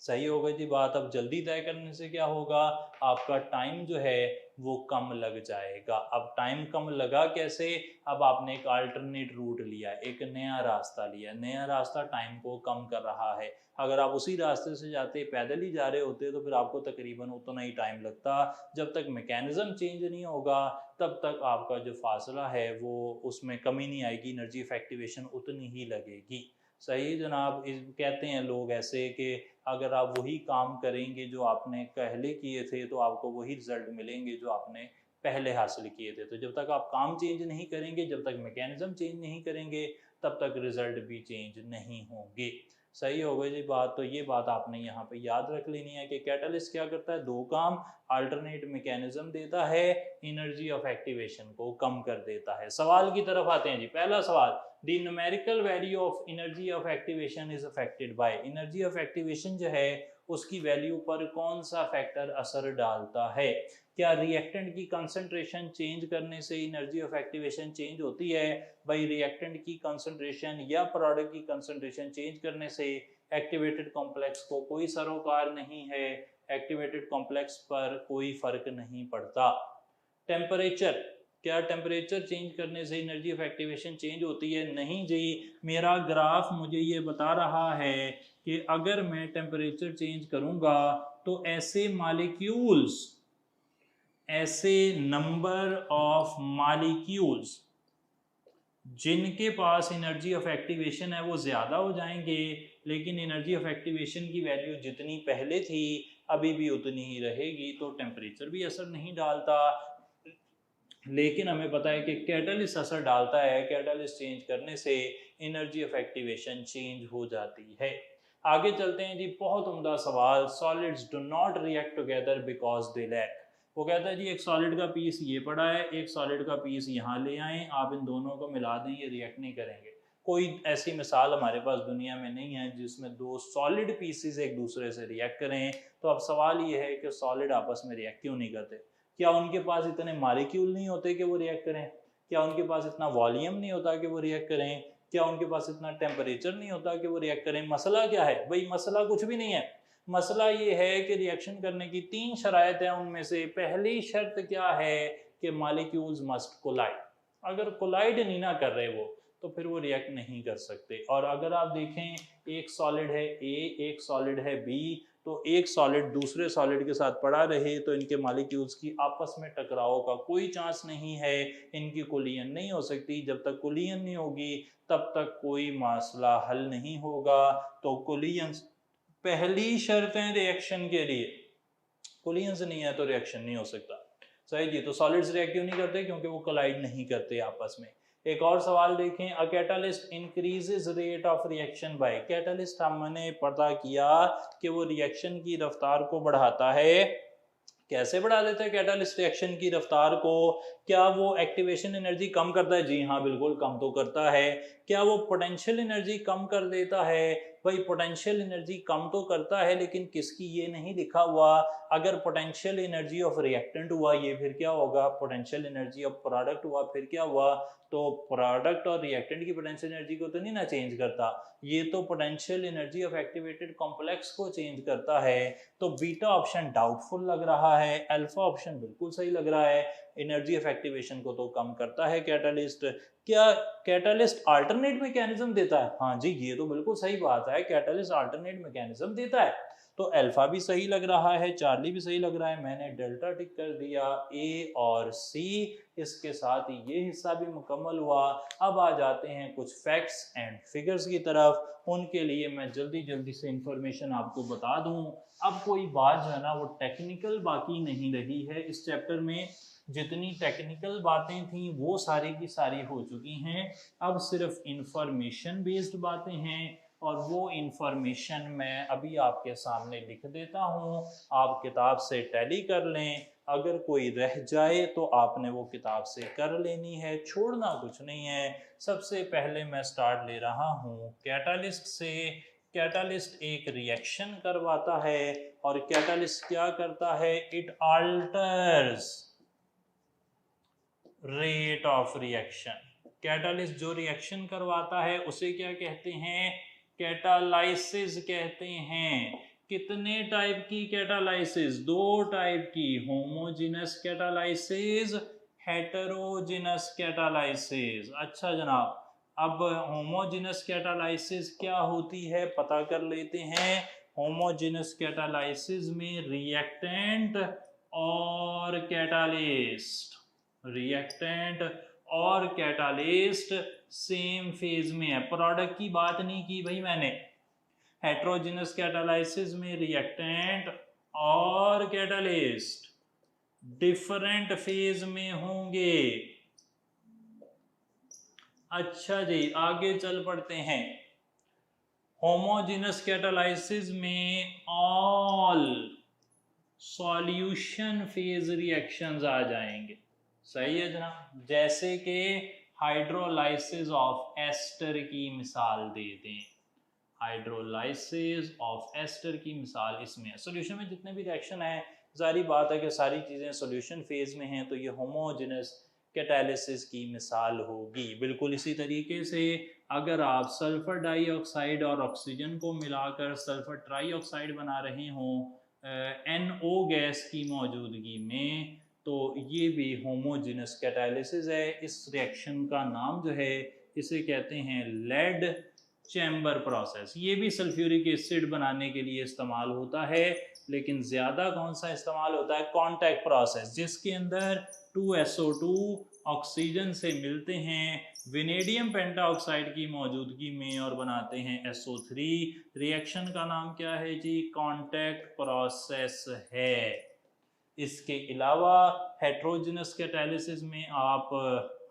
सही हो गई थी बात। अब जल्दी तय करने से क्या होगा, आपका टाइम जो है वो कम लग जाएगा। अब टाइम कम लगा कैसे? अब आपने एक अल्टरनेट रूट लिया, एक नया रास्ता लिया, नया रास्ता टाइम को कम कर रहा है। अगर आप उसी रास्ते से जाते, पैदल ही जा रहे होते, तो फिर आपको तकरीबन उतना ही टाइम लगता। जब तक मैकेनिज्म चेंज नहीं होगा तब तक आपका जो फासला है वो उसमें कमी नहीं आएगी, एनर्जी इफेक्टिवेशन उतनी ही लगेगी। सही जनाब। कहते हैं लोग ऐसे कि अगर आप वही काम करेंगे जो आपने पहले किए थे तो आपको वही रिजल्ट मिलेंगे जो आपने पहले हासिल किए थे। तो जब तक आप काम चेंज नहीं करेंगे, जब तक मैकेनिज्म चेंज नहीं करेंगे, तब तक रिजल्ट भी चेंज नहीं होंगे। सही हो गई जी बात। तो ये बात आपने यहाँ पे याद रख लेनी है कि कैटलिस्ट क्या करता है, दो काम, अल्टरनेट मैकेनिज्म देता है, एनर्जी ऑफ एक्टिवेशन को कम कर देता है। सवाल की तरफ आते हैं जी। पहला सवाल, the numerical value of energy of activation is affected by. Energy of activation जो है उसकी वैल्यू पर कौन सा फैक्टर असर डालता है? क्या रिएक्टेंट की कंसंट्रेशन चेंज करने से एनर्जी ऑफ एक्टिवेशन चेंज होती है? भाई रिएक्टेंट की कंसंट्रेशन या प्रोडक्ट की कंसंट्रेशन चेंज करने से एक्टिवेटेड कॉम्प्लेक्स को कोई सरोकार नहीं है, एक्टिवेटेड कॉम्प्लेक्स पर कोई फर्क नहीं पड़ता। टेम्परेचर, क्या टेम्परेचर चेंज करने से एनर्जी ऑफ एक्टिवेशन चेंज होती है? नहीं जी। मेरा ग्राफ मुझे ये बता रहा है कि अगर मैं टेम्परेचर चेंज करूंगा तो ऐसे मॉलिक्यूल्स, ऐसे नंबर ऑफ मॉलिक्यूल्स जिनके पास एनर्जी ऑफ एक्टिवेशन है वो ज़्यादा हो जाएंगे, लेकिन एनर्जी ऑफ एक्टिवेशन की वैल्यू जितनी पहले थी अभी भी उतनी ही रहेगी, तो टेम्परेचर भी असर नहीं डालता। लेकिन हमें पता है कि कैटलिस्ट असर डालता है, कैटलिस्ट चेंज करने से एनर्जी ऑफ एक्टिवेशन चेंज हो जाती है। आगे चलते हैं जी। बहुत उम्दा सवाल, solids do not react together because they lack. वो कहता है जी एक सॉलिड का पीस ये पड़ा है, एक सॉलिड का पीस यहाँ ले आएं, आप इन दोनों को मिला दें, ये रिएक्ट नहीं करेंगे। कोई ऐसी मिसाल हमारे पास दुनिया में नहीं है जिसमें दो सॉलिड पीसेस एक दूसरे से रिएक्ट करें। तो अब सवाल ये है कि सॉलिड आपस में रिएक्ट क्यों नहीं करते? क्या उनके पास इतने मॉलिक्यूल नहीं होते कि वो रिएक्ट करें? क्या उनके पास इतना वॉल्यूम नहीं होता कि वो रिएक्ट करें? क्या उनके पास इतना टेम्परेचर नहीं होता कि वो रिएक्ट करें? मसला क्या है भाई? मसला कुछ भी नहीं है। मसला ये है कि रिएक्शन करने की तीन शराइत हैं, उनमें से पहली शर्त क्या है कि मॉलिक्यूल्स मस्ट कोलाइड। अगर कोलाइड नहीं ना कर रहे वो, तो फिर वो रिएक्ट नहीं कर सकते। और अगर आप देखें एक सॉलिड है ए, एक सॉलिड है बी, तो एक सॉलिड दूसरे सॉलिड के साथ पड़ा रहे तो इनके मॉलिक्यूल्स की आपस में टकराव का कोई चांस नहीं है, इनकी कोलिजन नहीं हो सकती। जब तक कोलिजन नहीं होगी तब तक कोई मसला हल नहीं होगा। तो कोलिजन पहली शर्त है रिएक्शन के लिए, कोलिजन नहीं है तो रिएक्शन नहीं हो सकता। सही जी। तो सॉलिड्स रिएक्ट क्यों नहीं करते? क्योंकि वो कोलाइड नहीं करते आपस में। एक और सवाल देखें, a catalyst increases rate of reaction by. Catalyst हमने पता किया कि वो रिएक्शन की रफ्तार को बढ़ाता है। कैसे बढ़ा देता है कैटलिस्ट रिएक्शन की रफ्तार को? क्या वो एक्टिवेशन एनर्जी कम करता है? जी हाँ, बिल्कुल कम तो करता है। क्या वो पोटेंशियल एनर्जी कम कर देता है? भाई पोटेंशियल एनर्जी कम तो करता है, लेकिन किसकी ये नहीं लिखा हुआ। अगर पोटेंशियल एनर्जी ऑफ रिएक्टेंट हुआ ये फिर क्या होगा? पोटेंशियल एनर्जी ऑफ प्रोडक्ट हुआ फिर क्या हुआ? तो प्रोडक्ट और रिएक्टेंट की पोटेंशियल एनर्जी को तो नहीं ना चेंज करता, ये तो potential energy of activated complex को चेंज करता है। तो बीटा ऑप्शन डाउटफुल लग रहा है, अल्फा ऑप्शन बिल्कुल सही लग रहा है। एनर्जी ऑफ एक्टिवेशन को तो कम करता है कैटलिस्ट। क्या कैटलिस्ट अल्टरनेट मैकेनिज्म देता है? हाँ जी, ये तो बिल्कुल सही बात है, कैटलिस्ट अल्टरनेट मैकेनिज्म देता है। तो अल्फा भी सही लग रहा है, चार्ली भी सही लग रहा है, मैंने डेल्टा टिक कर दिया, ए और सी। इसके साथ ही ये हिस्सा भी मुकम्मल हुआ। अब आ जाते हैं कुछ फैक्ट्स एंड फिगर्स की तरफ। उनके लिए मैं जल्दी जल्दी से इंफॉर्मेशन आपको बता दूं। अब कोई बात जो है ना वो टेक्निकल बाकी नहीं रही है इस चैप्टर में। जितनी टेक्निकल बातें थी वो सारी की सारी हो चुकी हैं। अब सिर्फ इंफॉर्मेशन बेस्ड बातें हैं, और वो इंफॉर्मेशन मैं अभी आपके सामने लिख देता हूँ। आप किताब से टैली कर लें, अगर कोई रह जाए तो आपने वो किताब से कर लेनी है, छोड़ना कुछ नहीं है। सबसे पहले मैं स्टार्ट ले रहा हूँ कैटालिस्ट से। कैटालिस्ट एक रिएक्शन करवाता है, और कैटालिस्ट क्या करता है? It altars rate of reaction. Catalyst जो रिएक्शन करवाता है उसे क्या कहते हैं? कैटालाइसिस कहते हैं। कितने टाइप की कैटालाइसिस? 2 टाइप की, होमोजेनस कैटालाइसिस, हेटेरोजेनस कैटालाइसिस। अच्छा जनाब, अब होमोजेनस कैटालाइसिस क्या होती है पता कर लेते हैं। होमोजेनस कैटालाइसिस में रिएक्टेंट और कैटालिस्ट, रिएक्टेंट और कैटालिस्ट सेम फेज में है। प्रोडक्ट की बात नहीं की भाई मैंने। हेटेरोजेनस कैटालाइसिस में रिएक्टेंट और कैटालिस्ट डिफरेंट फेज में होंगे। अच्छा जी, आगे चल पड़ते हैं। होमोजेनस कैटालाइसिस में ऑल सॉल्यूशन फेज रिएक्शंस आ जाएंगे। सही है जनाब, जैसे कि हाइड्रोलाइसिस ऑफ एस्टर की मिसाल दे दें। हाइड्रोलाइसिस ऑफ एस्टर की मिसाल इसमें है। सॉल्यूशन में जितने भी रिएक्शन है, जारी बात है कि सारी चीज़ें सॉल्यूशन फेज में हैं, तो ये होमोजेनस कैटालिसिस की मिसाल होगी। बिल्कुल इसी तरीके से अगर आप सल्फर डाइऑक्साइड और ऑक्सीजन को मिलाकर सल्फर ट्राइऑक्साइड बना रहे हों NO गैस की मौजूदगी में, तो ये भी होमोजेनस कैटालिसिस है। इस रिएक्शन का नाम जो है इसे कहते हैं लेड चैम्बर प्रोसेस। ये भी सल्फ्यूरिक एसिड बनाने के लिए इस्तेमाल होता है, लेकिन ज़्यादा कौन सा इस्तेमाल होता है? कॉन्टैक्ट प्रोसेस, जिसके अंदर 2SO2 ऑक्सीजन से मिलते हैं वेनेडियम पेंटाऑक्साइड की मौजूदगी में और बनाते हैं SO3। रिएक्शन का नाम क्या है जी? कॉन्टैक्ट प्रोसेस है। इसके अलावा हेट्रोजिनस कैटालिसिस में आप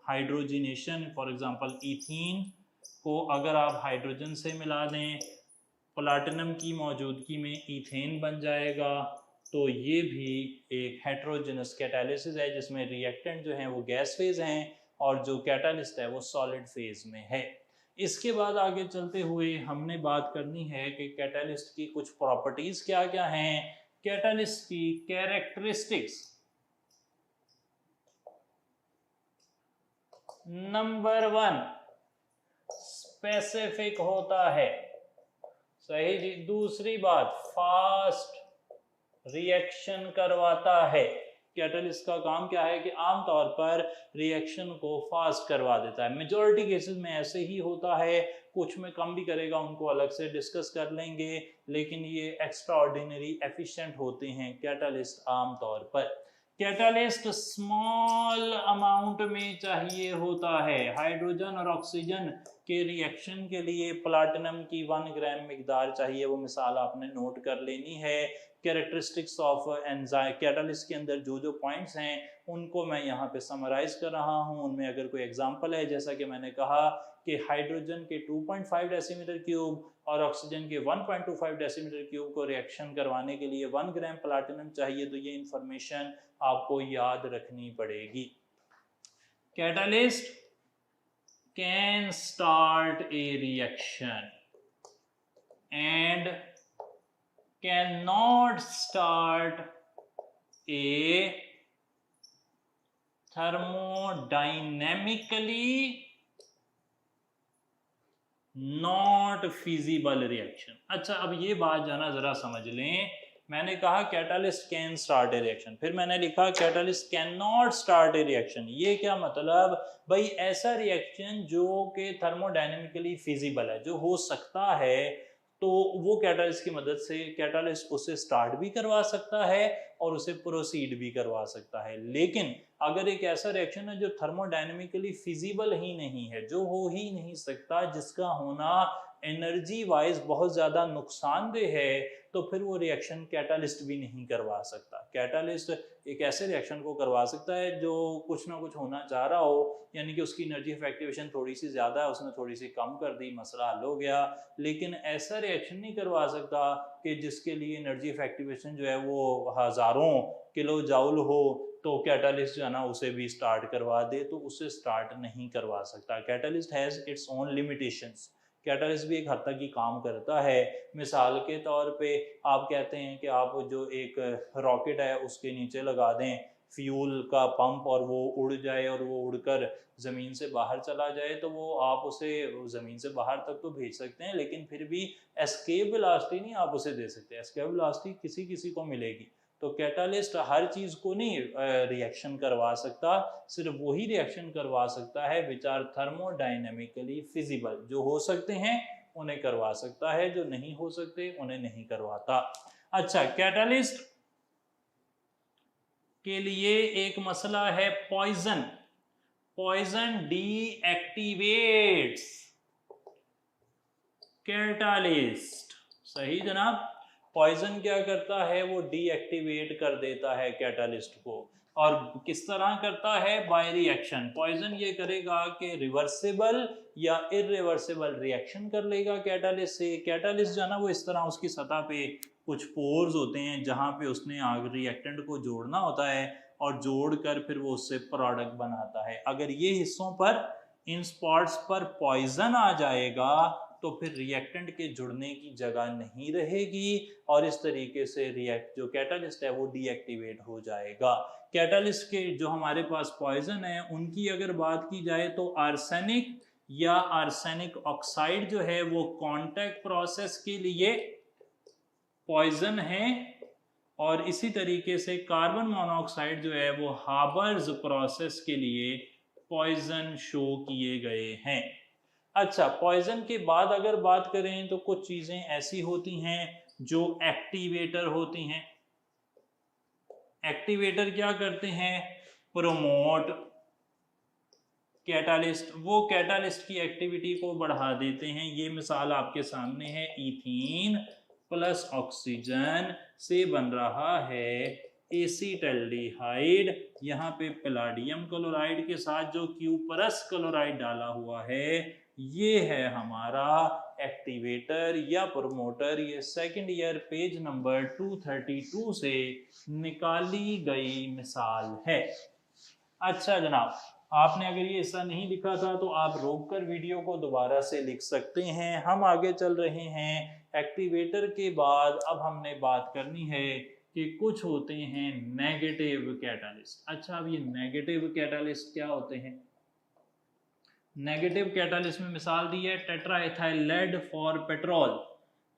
हाइड्रोजिनेशन, फॉर एग्जांपल इथीन को अगर आप हाइड्रोजन से मिला दें, प्लाटिनम की मौजूदगी में इथेन बन जाएगा। तो ये भी एक हेट्रोजिनस कैटालिसिस है, जिसमें रिएक्टेंट जो हैं वो गैस फेज हैं और जो कैटालिस्ट है वो सॉलिड फेज में है। इसके बाद आगे चलते हुए हमने बात करनी है कि कैटालिस्ट की कुछ प्रॉपर्टीज क्या क्या हैं। कैटालिस्ट की कैरेक्टरिस्टिक्स, नंबर 1 स्पेसिफिक होता है। सही जी। दूसरी बात, फास्ट रिएक्शन करवाता है। कैटलिस्ट का काम क्या है कि आमतौर पर रिएक्शन को फास्ट करवा देता है। मेजॉरिटी केसेस में ऐसे ही होता है, कुछ में कम भी करेगा, उनको अलग से डिस्कस कर लेंगे, लेकिन ये एक्स्ट्रा ऑर्डिनरी एफिशिएंट होते हैं कैटलिस्ट आमतौर पर। कैटलिस्ट स्मॉल अमाउंट में चाहिए होता है। हाइड्रोजन और ऑक्सीजन के रिएक्शन के लिए प्लाटिनम की 1 ग्राम मिकदार चाहिए, वो मिसाल आपने नोट कर लेनी है। कैरेक्टरिस्टिक्स ऑफ एंजाइम, कैटालिस्ट के अंदर जो जो पॉइंट्स हैं उनको मैं यहाँ पे समराइज कर रहा हूँ। उनमें अगर कोई एग्जांपल है, जैसा कि मैंने कहा कि हाइड्रोजन के 2.5 डेसीमीटर क्यूब और ऑक्सीजन के 1.25 डेसीमीटर क्यूब को रिएक्शन करवाने के लिए 1 ग्राम प्लाटिनम चाहिए, तो ये इंफॉर्मेशन आपको याद रखनी पड़ेगी। Catalyst can start A reaction and cannot start a thermodynamically not feasible reaction। अच्छा, अब ये बात जाना जरा समझ लें। मैंने कहा catalyst can start A reaction, फिर मैंने लिखा catalyst can not start A reaction. ये क्या मतलब? भाई ऐसा रिएक्शन जो कि थर्मोडायनेमिकली फिजिबल है, जो हो सकता है, तो वो कैटालिस्ट की मदद से कैटालिस्ट उसे स्टार्ट भी करवा सकता है और उसे प्रोसीड भी करवा सकता है। लेकिन अगर एक ऐसा रिएक्शन है जो थर्मोडायनेमिकली फिजिबल ही नहीं है, जो हो ही नहीं सकता, जिसका होना एनर्जी वाइज बहुत ज़्यादा नुकसानदेह है, तो फिर वो रिएक्शन कैटालिस्ट भी नहीं करवा सकता। कैटालिस्ट एक ऐसे रिएक्शन को करवा सकता है जो कुछ ना कुछ होना चाह रहा हो, यानी कि उसकी एनर्जी ऑफ एक्टिवेशन थोड़ी सी ज़्यादा है, उसने थोड़ी सी कम कर दी, मसला हल हो गया। लेकिन ऐसा रिएक्शन नहीं करवा सकता कि जिसके लिए एनर्जी ऑफ एक्टिवेशन जो है वो हज़ारों किलो जाउल हो, तो कैटालिस्ट जो है ना उसे भी स्टार्ट करवा दे, तो उसे स्टार्ट नहीं करवा सकता। Catalyst has its own limitations. Catalyst भी एक हद तक ही काम करता है। मिसाल के तौर पे आप कहते हैं कि आप जो एक रॉकेट है उसके नीचे लगा दें फ्यूल का पंप और वो उड़ जाए और वो उड़कर ज़मीन से बाहर चला जाए, तो वो आप उसे ज़मीन से बाहर तक तो भेज सकते हैं, लेकिन फिर भी एस्केप वेलोसिटी नहीं आप उसे दे सकते। एस्केप वेलोसिटी किसी किसी को मिलेगी। तो कैटालिस्ट हर चीज़ को नहीं रिएक्शन करवा सकता, सिर्फ वही रिएक्शन करवा सकता है विच आर थर्मोडाइनमिकली फिजिबल, जो हो सकते हैं उन्हें करवा सकता है, जो नहीं हो सकते उन्हें नहीं करवाता। अच्छा, कैटालिस्ट के लिए एक मसला है पॉइजन। Poison डीएक्टिवेट्स catalyst. सही जनाब, पॉइजन क्या करता है, वो डीएक्टिवेट कर देता है कैटालिस्ट को। और किस तरह करता है, बाय रिएक्शन। पॉइजन ये करेगा कि रिवर्सिबल या इरिवर्सिबल रिएक्शन कर लेगा कैटालिस्ट से। कैटालिस्ट जो है ना, वो इस तरह उसकी सतह पे कुछ पोर्स होते हैं जहाँ पे उसने आग रिएक्टेंट को जोड़ना होता है और जोड़कर फिर वो उससे प्रोडक्ट बनाता है। अगर ये हिस्सों पर, इन स्पॉट्स पर पॉइजन आ जाएगा तो फिर रिएक्टेंट के जुड़ने की जगह नहीं रहेगी और इस तरीके से जो कैटालिस्ट है वो डीएक्टिवेट हो जाएगा। कैटालिस्ट के जो हमारे पास पॉइजन है उनकी अगर बात की जाए तो आर्सेनिक या आर्सेनिक ऑक्साइड जो है वो कांटेक्ट प्रोसेस के लिए पॉइजन है, और इसी तरीके से कार्बन मोनोऑक्साइड जो है वो हाबर्स प्रोसेस के लिए पॉइजन शो किए गए हैं। अच्छा, पॉइजन के बाद अगर बात करें तो कुछ चीजें ऐसी होती हैं जो एक्टिवेटर होती हैं। एक्टिवेटर क्या करते हैं, प्रोमोट कैटालिस्ट, वो कैटालिस्ट की एक्टिविटी को बढ़ा देते हैं। ये मिसाल आपके सामने है, इथीन प्लस ऑक्सीजन से बन रहा है एसीटल्डिहाइड। यहाँ पे पैलाडियम क्लोराइड के साथ जो क्यूपरस क्लोराइड डाला हुआ है, ये है हमारा एक्टिवेटर या प्रोमोटर। ये सेकंड ईयर पेज नंबर 232 से निकाली गई मिसाल है। अच्छा जनाब, आपने अगर ये हिस्सा नहीं लिखा था तो आप रोककर वीडियो को दोबारा से लिख सकते हैं। हम आगे चल रहे हैं। एक्टिवेटर के बाद अब हमने बात करनी है कि कुछ होते हैं नेगेटिव कैटालिस्ट। अच्छा, अब ये नेगेटिव कैटालिस्ट क्या होते हैं? नेगेटिव कैटालिस्ट में मिसाल दी है टेट्राइथाइल लेड फॉर पेट्रोल।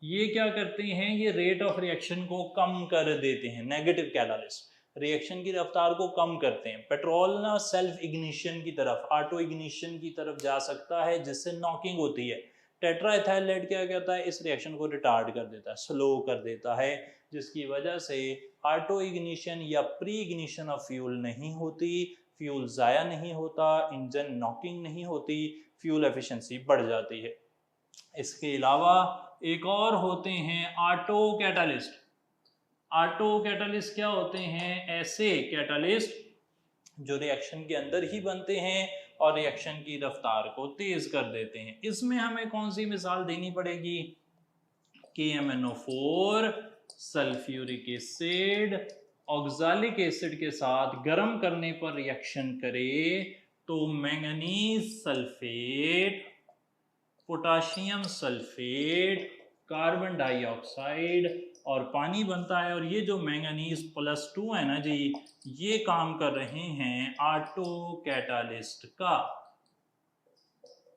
ये क्या करते हैं, ये रेट ऑफ रिएक्शन को कम कर देते हैं। नेगेटिव कैटालिस्ट रिएक्शन की रफ्तार को कम करते हैं। पेट्रोल ना सेल्फ इग्निशन की तरफ, ऑटो इग्निशन की तरफ जा सकता है जिससे नॉकिंग होती है। टेट्राइथाइल लेड क्या करता है, इस रिएक्शन को रिटार्ड कर देता है, स्लो कर देता है, जिसकी वजह से ऑटो इग्निशन या प्री इग्निशन ऑफ फ्यूल नहीं होती, फ्यूल ज़ाया नहीं होता, इंजन नॉकिंग नहीं होती, फ्यूल एफिशिएंसी बढ़ जाती है। इसके अलावा एक और होते हैं ऑटो कैटालिस्ट। ऑटो कैटालिस्ट क्या होते हैं, ऐसे कैटालिस्ट जो रिएक्शन के अंदर ही बनते हैं और रिएक्शन की रफ्तार को तेज कर देते हैं। इसमें हमें कौन सी मिसाल देनी पड़ेगी, KMnO4 sulphuric acid oxalic acid के साथ गर्म करने पर रिएक्शन करे तो manganese sulphate, potassium sulphate, carbon dioxide और पानी बनता है। और ये जो मैंगनीज +2 है ना जी, ये काम कर रहे हैं ऑटो कैटालिस्ट का।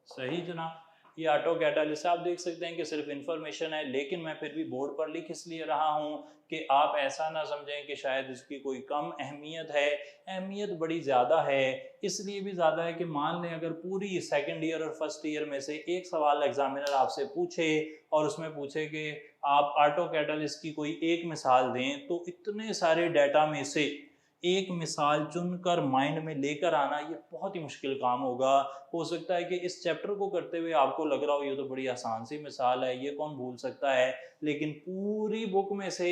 सही जनाब, ये ऑटो कैटालिस्ट आप देख सकते हैं कि सिर्फ इंफॉर्मेशन है, लेकिन मैं फिर भी बोर्ड पर लिख इसलिए रहा हूँ कि आप ऐसा ना समझें कि शायद इसकी कोई कम अहमियत है। अहमियत बड़ी ज़्यादा है, इसलिए भी ज़्यादा है कि मान लें अगर पूरी सेकंड ईयर और फर्स्ट ईयर में से एक सवाल एग्जामिनर आपसे पूछे और उसमें पूछे कि आप ऑटो कैटालिस्ट की कोई एक मिसाल दें, तो इतने सारे डाटा में से एक मिसाल चुनकर माइंड में लेकर आना ये बहुत ही मुश्किल काम होगा। हो सकता है कि इस चैप्टर को करते हुए आपको लग रहा हो ये तो बड़ी आसान सी मिसाल है, ये कौन भूल सकता है, लेकिन पूरी बुक में से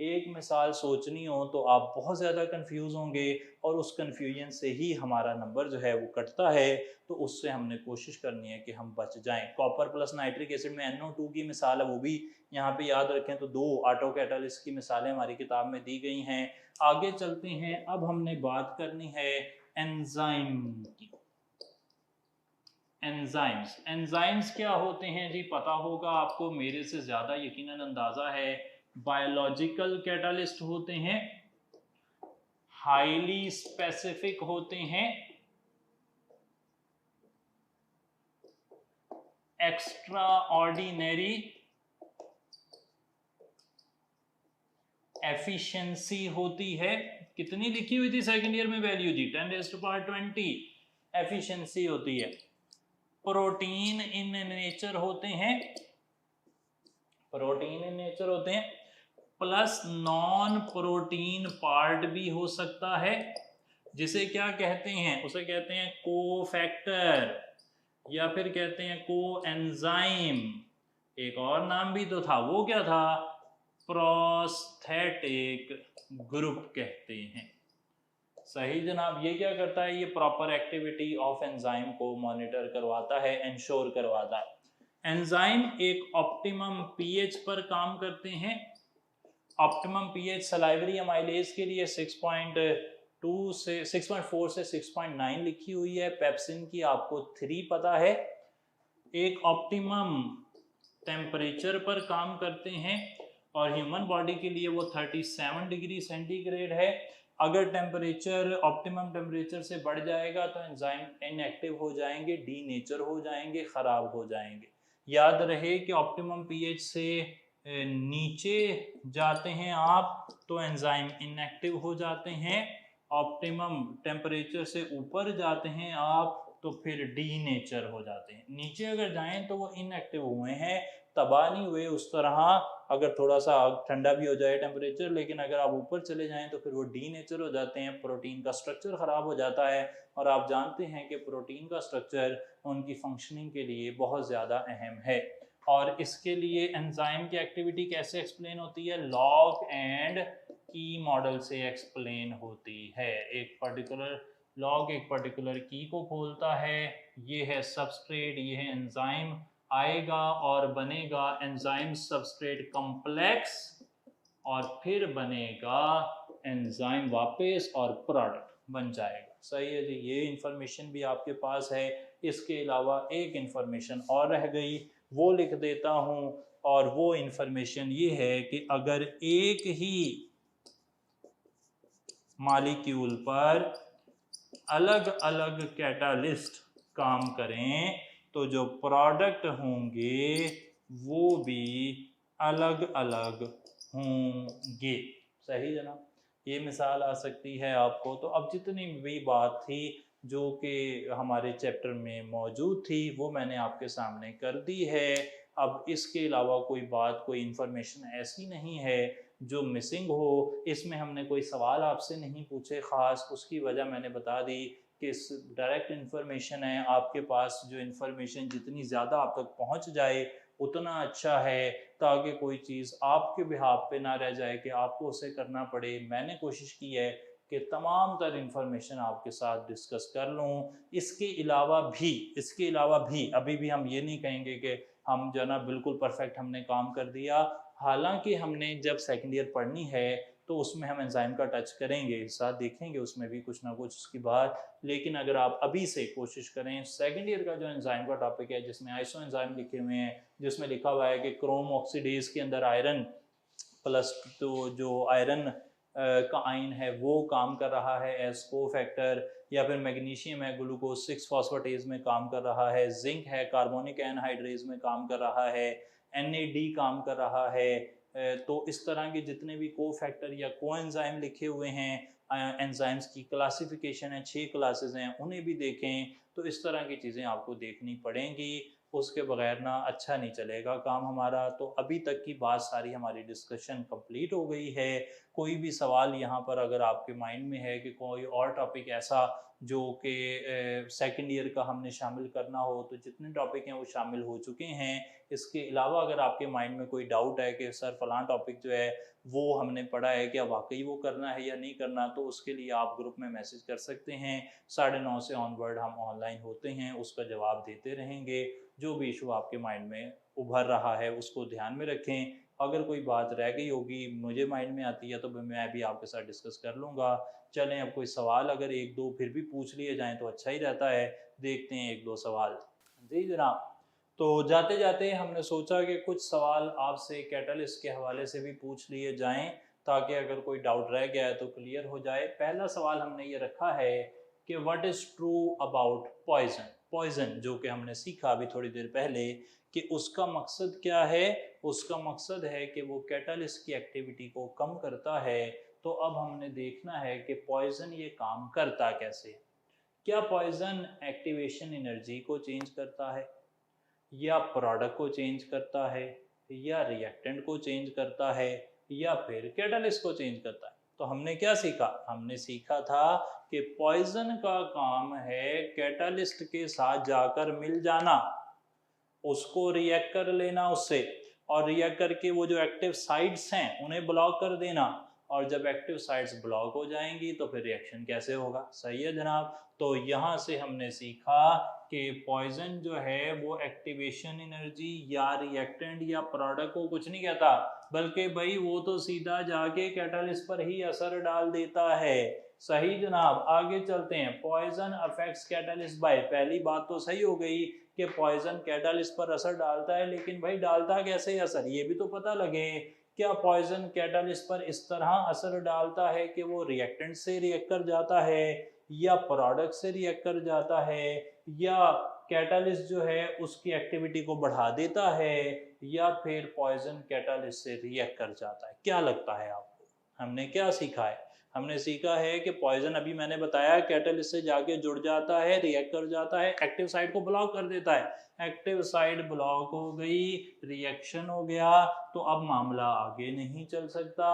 एक मिसाल सोचनी हो तो आप बहुत ज़्यादा कंफ्यूज होंगे और उस कंफ्यूजन से ही हमारा नंबर जो है वो कटता है। तो उससे हमने कोशिश करनी है कि हम बच जाएं। कॉपर प्लस नाइट्रिक एसिड में NO2 की मिसाल है, वो भी यहाँ पे याद रखें। तो 2 ऑटो कैटालिस्ट की मिसालें हमारी किताब में दी गई हैं। आगे चलते हैं, अब हमने बात करनी है एंजाइम की। एंजाइम्स, एंजाइम्स क्या होते हैं जी, पता होगा आपको, मेरे से ज़्यादा यकीनन अंदाज़ा है। बायोलॉजिकल कैटालिस्ट होते हैं, हाईली स्पेसिफिक होते हैं, एक्स्ट्रा ऑर्डिनरी एफिशिएंसी होती है। कितनी लिखी हुई थी सेकंड ईयर में वैल्यू जी? 10⁻20 एफिशिएंसी होती है। प्रोटीन इन नेचर होते हैं, प्रोटीन इन नेचर होते हैं, प्लस नॉन प्रोटीन पार्ट भी हो सकता है, जिसे क्या कहते हैं? उसे कहते हैं कोफैक्टर या फिर कहते हैं कोएंजाइम। एक और नाम भी तो था, वो क्या था? प्रोस्थेटिक ग्रुप कहते हैं। सही जनाब। ये क्या करता है? ये प्रॉपर एक्टिविटी ऑफ एंजाइम को मॉनिटर करवाता है, इंश्योर करवाता है। एंजाइम एक ऑप्टिमम पीएच पर काम करते हैं। ऑप्टिमम पीएच सलाइवरी अमाइलेज के लिए 6.2 से 6.4 से 6.9 लिखी हुई है। पेप्सिन की आपको 3 पता है। एक ऑप्टिमम टेम्परेचर पर काम करते हैं और ह्यूमन बॉडी के लिए वो 37 डिग्री सेंटीग्रेड है। अगर टेम्परेचर ऑप्टिमम टेम्परेचर से बढ़ जाएगा तो एंजाइम इनएक्टिव हो जाएंगे, डीनेचर हो जाएंगे, खराब हो जाएंगे। याद रहे कि ऑप्टिमम पीएच से नीचे जाते हैं आप तो एंजाइम इनएक्टिव हो जाते हैं, ऑप्टिमम टेम्परेचर से ऊपर जाते हैं आप तो फिर डीनेचर हो जाते हैं। नीचे अगर जाएं तो वो इनएक्टिव हुए हैं, तबाह नहीं हुए उस तरह, अगर थोड़ा सा ठंडा भी हो जाए टेम्परेचर, लेकिन अगर आप ऊपर चले जाएं तो फिर वो डीनेचर हो जाते हैं, प्रोटीन का स्ट्रक्चर ख़राब हो जाता है। और आप जानते हैं कि प्रोटीन का स्ट्रक्चर उनकी फंक्शनिंग के लिए बहुत ज़्यादा अहम है। और इसके लिए एंजाइम की एक्टिविटी कैसे एक्सप्लेन होती है? लॉग एंड की मॉडल से एक्सप्लेन होती है। एक पर्टिकुलर लॉग एक पर्टिकुलर की को खोलता है, ये है सबस्ट्रेट, ये है एंजाइम, आएगा और बनेगा एंजाइम सबस्ट्रेट कॉम्प्लेक्स और फिर बनेगा एंजाइम वापस और प्रोडक्ट बन जाएगा। सही है जी। ये इंफॉर्मेशन भी आपके पास है। इसके अलावा एक इंफॉर्मेशन और रह गई, वो लिख देता हूँ। और वो इंफॉर्मेशन ये है कि अगर एक ही मॉलिक्यूल पर अलग अलग कैटालिस्ट काम करें तो जो प्रोडक्ट होंगे वो भी अलग अलग होंगे। सही जनाब। ये मिसाल आ सकती है आपको। तो अब जितनी भी बात थी जो कि हमारे चैप्टर में मौजूद थी वो मैंने आपके सामने कर दी है। अब इसके अलावा कोई बात, कोई इन्फॉर्मेशन ऐसी नहीं है जो मिसिंग हो। इसमें हमने कोई सवाल आपसे नहीं पूछे ख़ास, उसकी वजह मैंने बता दी कि इस डायरेक्ट इन्फॉर्मेशन है आपके पास। जो इन्फॉर्मेशन जितनी ज़्यादा आप तक पहुंच जाए उतना अच्छा है, ताकि कोई चीज़ आपके बिहाफ पे ना रह जाए कि आपको उसे करना पड़े। मैंने कोशिश की है कि तमाम तर इन्फॉर्मेशन आपके साथ डिस्कस कर लूँ। इसके अलावा भी अभी भी हम ये नहीं कहेंगे कि हम जो ना बिल्कुल परफेक्ट हमने काम कर दिया। हालांकि हमने जब सेकंड ईयर पढ़नी है तो उसमें हम एंजाइम का टच करेंगे, साथ देखेंगे उसमें भी कुछ ना कुछ उसकी बात। लेकिन अगर आप अभी से कोशिश करें, सेकंड ईयर का जो एंजाइम का टॉपिक है जिसमें आइसो एंजाइम लिखे हुए हैं, जिसमें लिखा हुआ है कि क्रोम ऑक्सीडेज के अंदर आयरन प्लस तो जो आयरन का आयन है वो काम कर रहा है एज को फैक्टर, या फिर मैग्नीशियम है ग्लूकोज 6 फॉस्फेटेज में काम कर रहा है, जिंक है कार्बोनिक एनहाइड्रेज में काम कर रहा है, NAD काम कर रहा है। तो इस तरह के जितने भी को फैक्टर या को एंजाइम लिखे हुए हैं, एंजाइम्स की क्लासिफिकेशन है, 6 क्लासेस हैं, उन्हें भी देखें। तो इस तरह की चीज़ें आपको देखनी पड़ेंगी, उसके बगैर ना अच्छा नहीं चलेगा काम हमारा। तो अभी तक की बात सारी हमारी डिस्कशन कंप्लीट हो गई है। कोई भी सवाल यहाँ पर अगर आपके माइंड में है कि कोई और टॉपिक ऐसा जो कि सेकंड ईयर का हमने शामिल करना हो, तो जितने टॉपिक हैं वो शामिल हो चुके हैं। इसके अलावा अगर आपके माइंड में कोई डाउट है कि सर फलां टॉपिक जो है वो हमने पढ़ा है, क्या वाकई वो करना है या नहीं करना, तो उसके लिए आप ग्रुप में मैसेज कर सकते हैं। 9:30 से ऑनवर्ड हम ऑनलाइन होते हैं, उसका जवाब देते रहेंगे। जो भी इशू आपके माइंड में उभर रहा है उसको ध्यान में रखें। अगर कोई बात रह गई होगी, मुझे माइंड में आती है, तो मैं भी आपके साथ डिस्कस कर लूँगा। चलें, अब कोई सवाल अगर एक दो फिर भी पूछ लिए जाएं तो अच्छा ही रहता है। देखते हैं एक दो सवाल। जी जनाब। तो जाते जाते हमने सोचा कि कुछ सवाल आपसे कैटलिस्ट के हवाले से भी पूछ लिए जाएं, ताकि अगर कोई डाउट रह गया है तो क्लियर हो जाए। पहला सवाल हमने ये रखा है कि what is true about poison. Poison जो कि हमने सीखा अभी थोड़ी देर पहले कि उसका मकसद क्या है। उसका मकसद है कि वो कैटालिस्ट की एक्टिविटी को कम करता है। तो अब हमने देखना है कि पॉइजन ये काम करता कैसे है। क्या पॉइजन एक्टिवेशन एनर्जी को चेंज करता है, या प्रोडक्ट को चेंज करता है, या रिएक्टेंट को चेंज करता है, या फिर कैटलिस्ट को चेंज करता है। तो हमने क्या सीखा, हमने सीखा था कि पॉइजन का काम है कैटलिस्ट के साथ जाकर मिल जाना, उसको रिएक्ट कर लेना उससे, और रिएक्ट करके वो जो एक्टिव साइट्स हैं उन्हें ब्लॉक कर देना। और जब एक्टिव साइट्स ब्लॉक हो जाएंगी तो फिर रिएक्शन कैसे होगा। सही है जनाब। तो यहाँ से हमने सीखा कि पॉइजन जो है वो एक्टिवेशन एनर्जी या रिएक्टेंट या प्रोडक्ट को कुछ नहीं कहता, बल्कि भाई वो तो सीधा जाके कैटालिस्ट पर ही असर डाल देता है। सही जनाब। आगे चलते हैं। पॉइजन अफेक्ट्स कैटालिस्ट बाय, पहली बात तो सही हो गई कि पॉइजन कैटालिस्ट पर असर डालता है, लेकिन भाई डालता कैसे असर, ये भी तो पता लगे। क्या पॉइजन कैटालिस्ट पर इस तरह असर डालता है कि वो रिएक्टेंट से रिएक्ट कर जाता है, या प्रोडक्ट से रिएक्ट कर जाता है, या कैटालिस्ट जो है उसकी एक्टिविटी को बढ़ा देता है, या फिर पॉइजन कैटालिस्ट से रिएक्ट कर जाता है। क्या लगता है आपको, हमने क्या सीखा है। हमने सीखा है कि पॉइजन अभी मैंने बताया कैटालिस्ट से जाके जुड़ जाता है, रिएक्ट कर जाता है, एक्टिव साइट को ब्लॉक कर देता है। एक्टिव साइट ब्लॉक हो गई, रिएक्शन हो गया, तो अब मामला आगे नहीं चल सकता।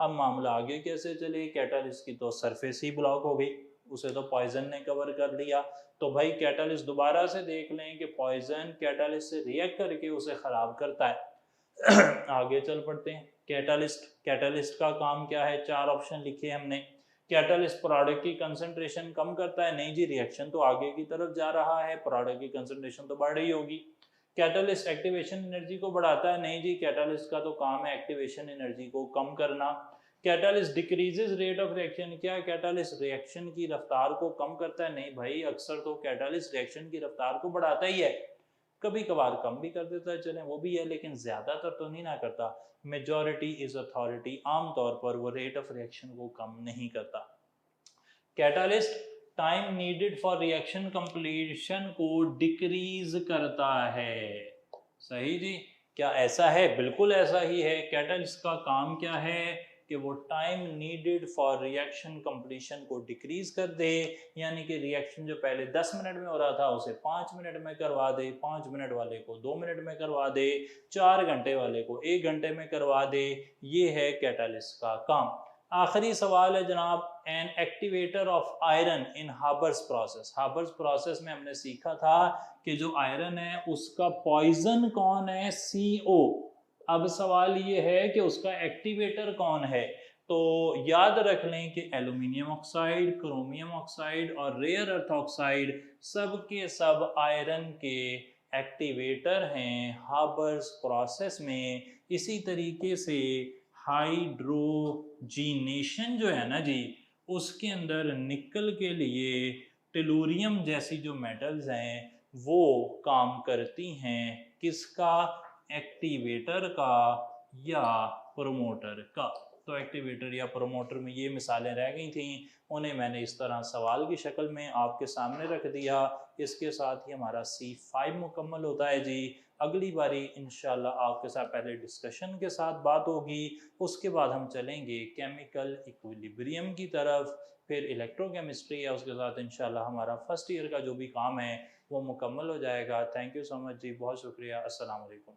अब मामला आगे कैसे चले, कैटालिस्ट की तो सरफेस ही ब्लॉक हो गई, उसे तो पॉइजन ने कवर कर लिया। तो भाई कैटालिस्ट दोबारा से देख लें कि पॉइजन कैटालिस्ट से रिएक्ट करके उसे खराब करता है। आगे चल पड़ते हैं। कैटालिस्ट का काम क्या है, चार ऑप्शन लिखे हमने। कैटालिस्ट प्रोडक्ट की कंसंट्रेशन कम करता है, नहीं जी रिएक्शन तो आगे की तरफ जा रहा है, प्रोडक्ट की कंसंट्रेशन तो बढ़ रही होगी। कैटालिस्ट एक्टिवेशन एनर्जी को बढ़ाता है, नहीं जी कैटालिस्ट का तो काम है एक्टिवेशन एनर्जी को कम करना। Catalyst decreases rate of reaction, क्या कैटालिस्ट रिएक्शन की रफ्तार को कम करता है, नहीं भाई अक्सर तो कैटालिस्ट रिएक्शन की रफ्तार को बढ़ाता ही है, कभी कभार कम भी कर देता है, चले वो भी है, लेकिन ज्यादातर तो नहीं ना करता। मेजॉरिटी इज अथॉरिटी, आमतौर पर वो रेट ऑफ रिएक्शन को कम नहीं करता। Catalyst time needed for reaction completion को डिक्रीज करता है। सही जी। क्या ऐसा है, बिल्कुल ऐसा ही है। कैटालिस्ट का काम क्या है कि वो time needed for reaction completion को डिक्रीज कर दे, यानी कि रिएक्शन जो पहले 10 मिनट में हो रहा था उसे 5 मिनट में करवा दे, 5 मिनट वाले को 2 मिनट में करवा दे, 4 घंटे वाले को 1 घंटे में करवा दे। ये है कैटालिस्ट का काम। आखिरी सवाल है जनाब, an activator of iron in Haber's process. Haber's process में हमने सीखा था कि जो आयरन है उसका पॉइजन कौन है, CO। अब सवाल ये है कि उसका एक्टिवेटर कौन है। तो याद रख लें कि एल्यूमिनियम ऑक्साइड, क्रोमियम ऑक्साइड और रेयर अर्थ ऑक्साइड सब के सब आयरन के एक्टिवेटर हैं हाबर्स प्रोसेस में। इसी तरीके से हाइड्रोजीनेशन जो है ना जी, उसके अंदर निकल के लिए टेलुरियम जैसी जो मेटल्स हैं वो काम करती हैं, किसका, एक्टिवेटर का या प्रोमोटर का। तो एक्टिवेटर या प्रोमोटर में ये मिसालें रह गई थी, उन्हें मैंने इस तरह सवाल की शक्ल में आपके सामने रख दिया। इसके साथ ही हमारा C5 मुकम्मल होता है जी। अगली बारी इंशाल्लाह आपके साथ पहले डिस्कशन के साथ बात होगी, उसके बाद हम चलेंगे केमिकल इक्विलिब्रियम की तरफ, फिर इलेक्ट्रोकेमिस्ट्री है, उसके साथ इंशाल्लाह हमारा फर्स्ट ईयर का जो भी काम है वो मुकम्मल हो जाएगा। थैंक यू सो मच जी, बहुत शुक्रिया। अस्सलाम वालेकुम।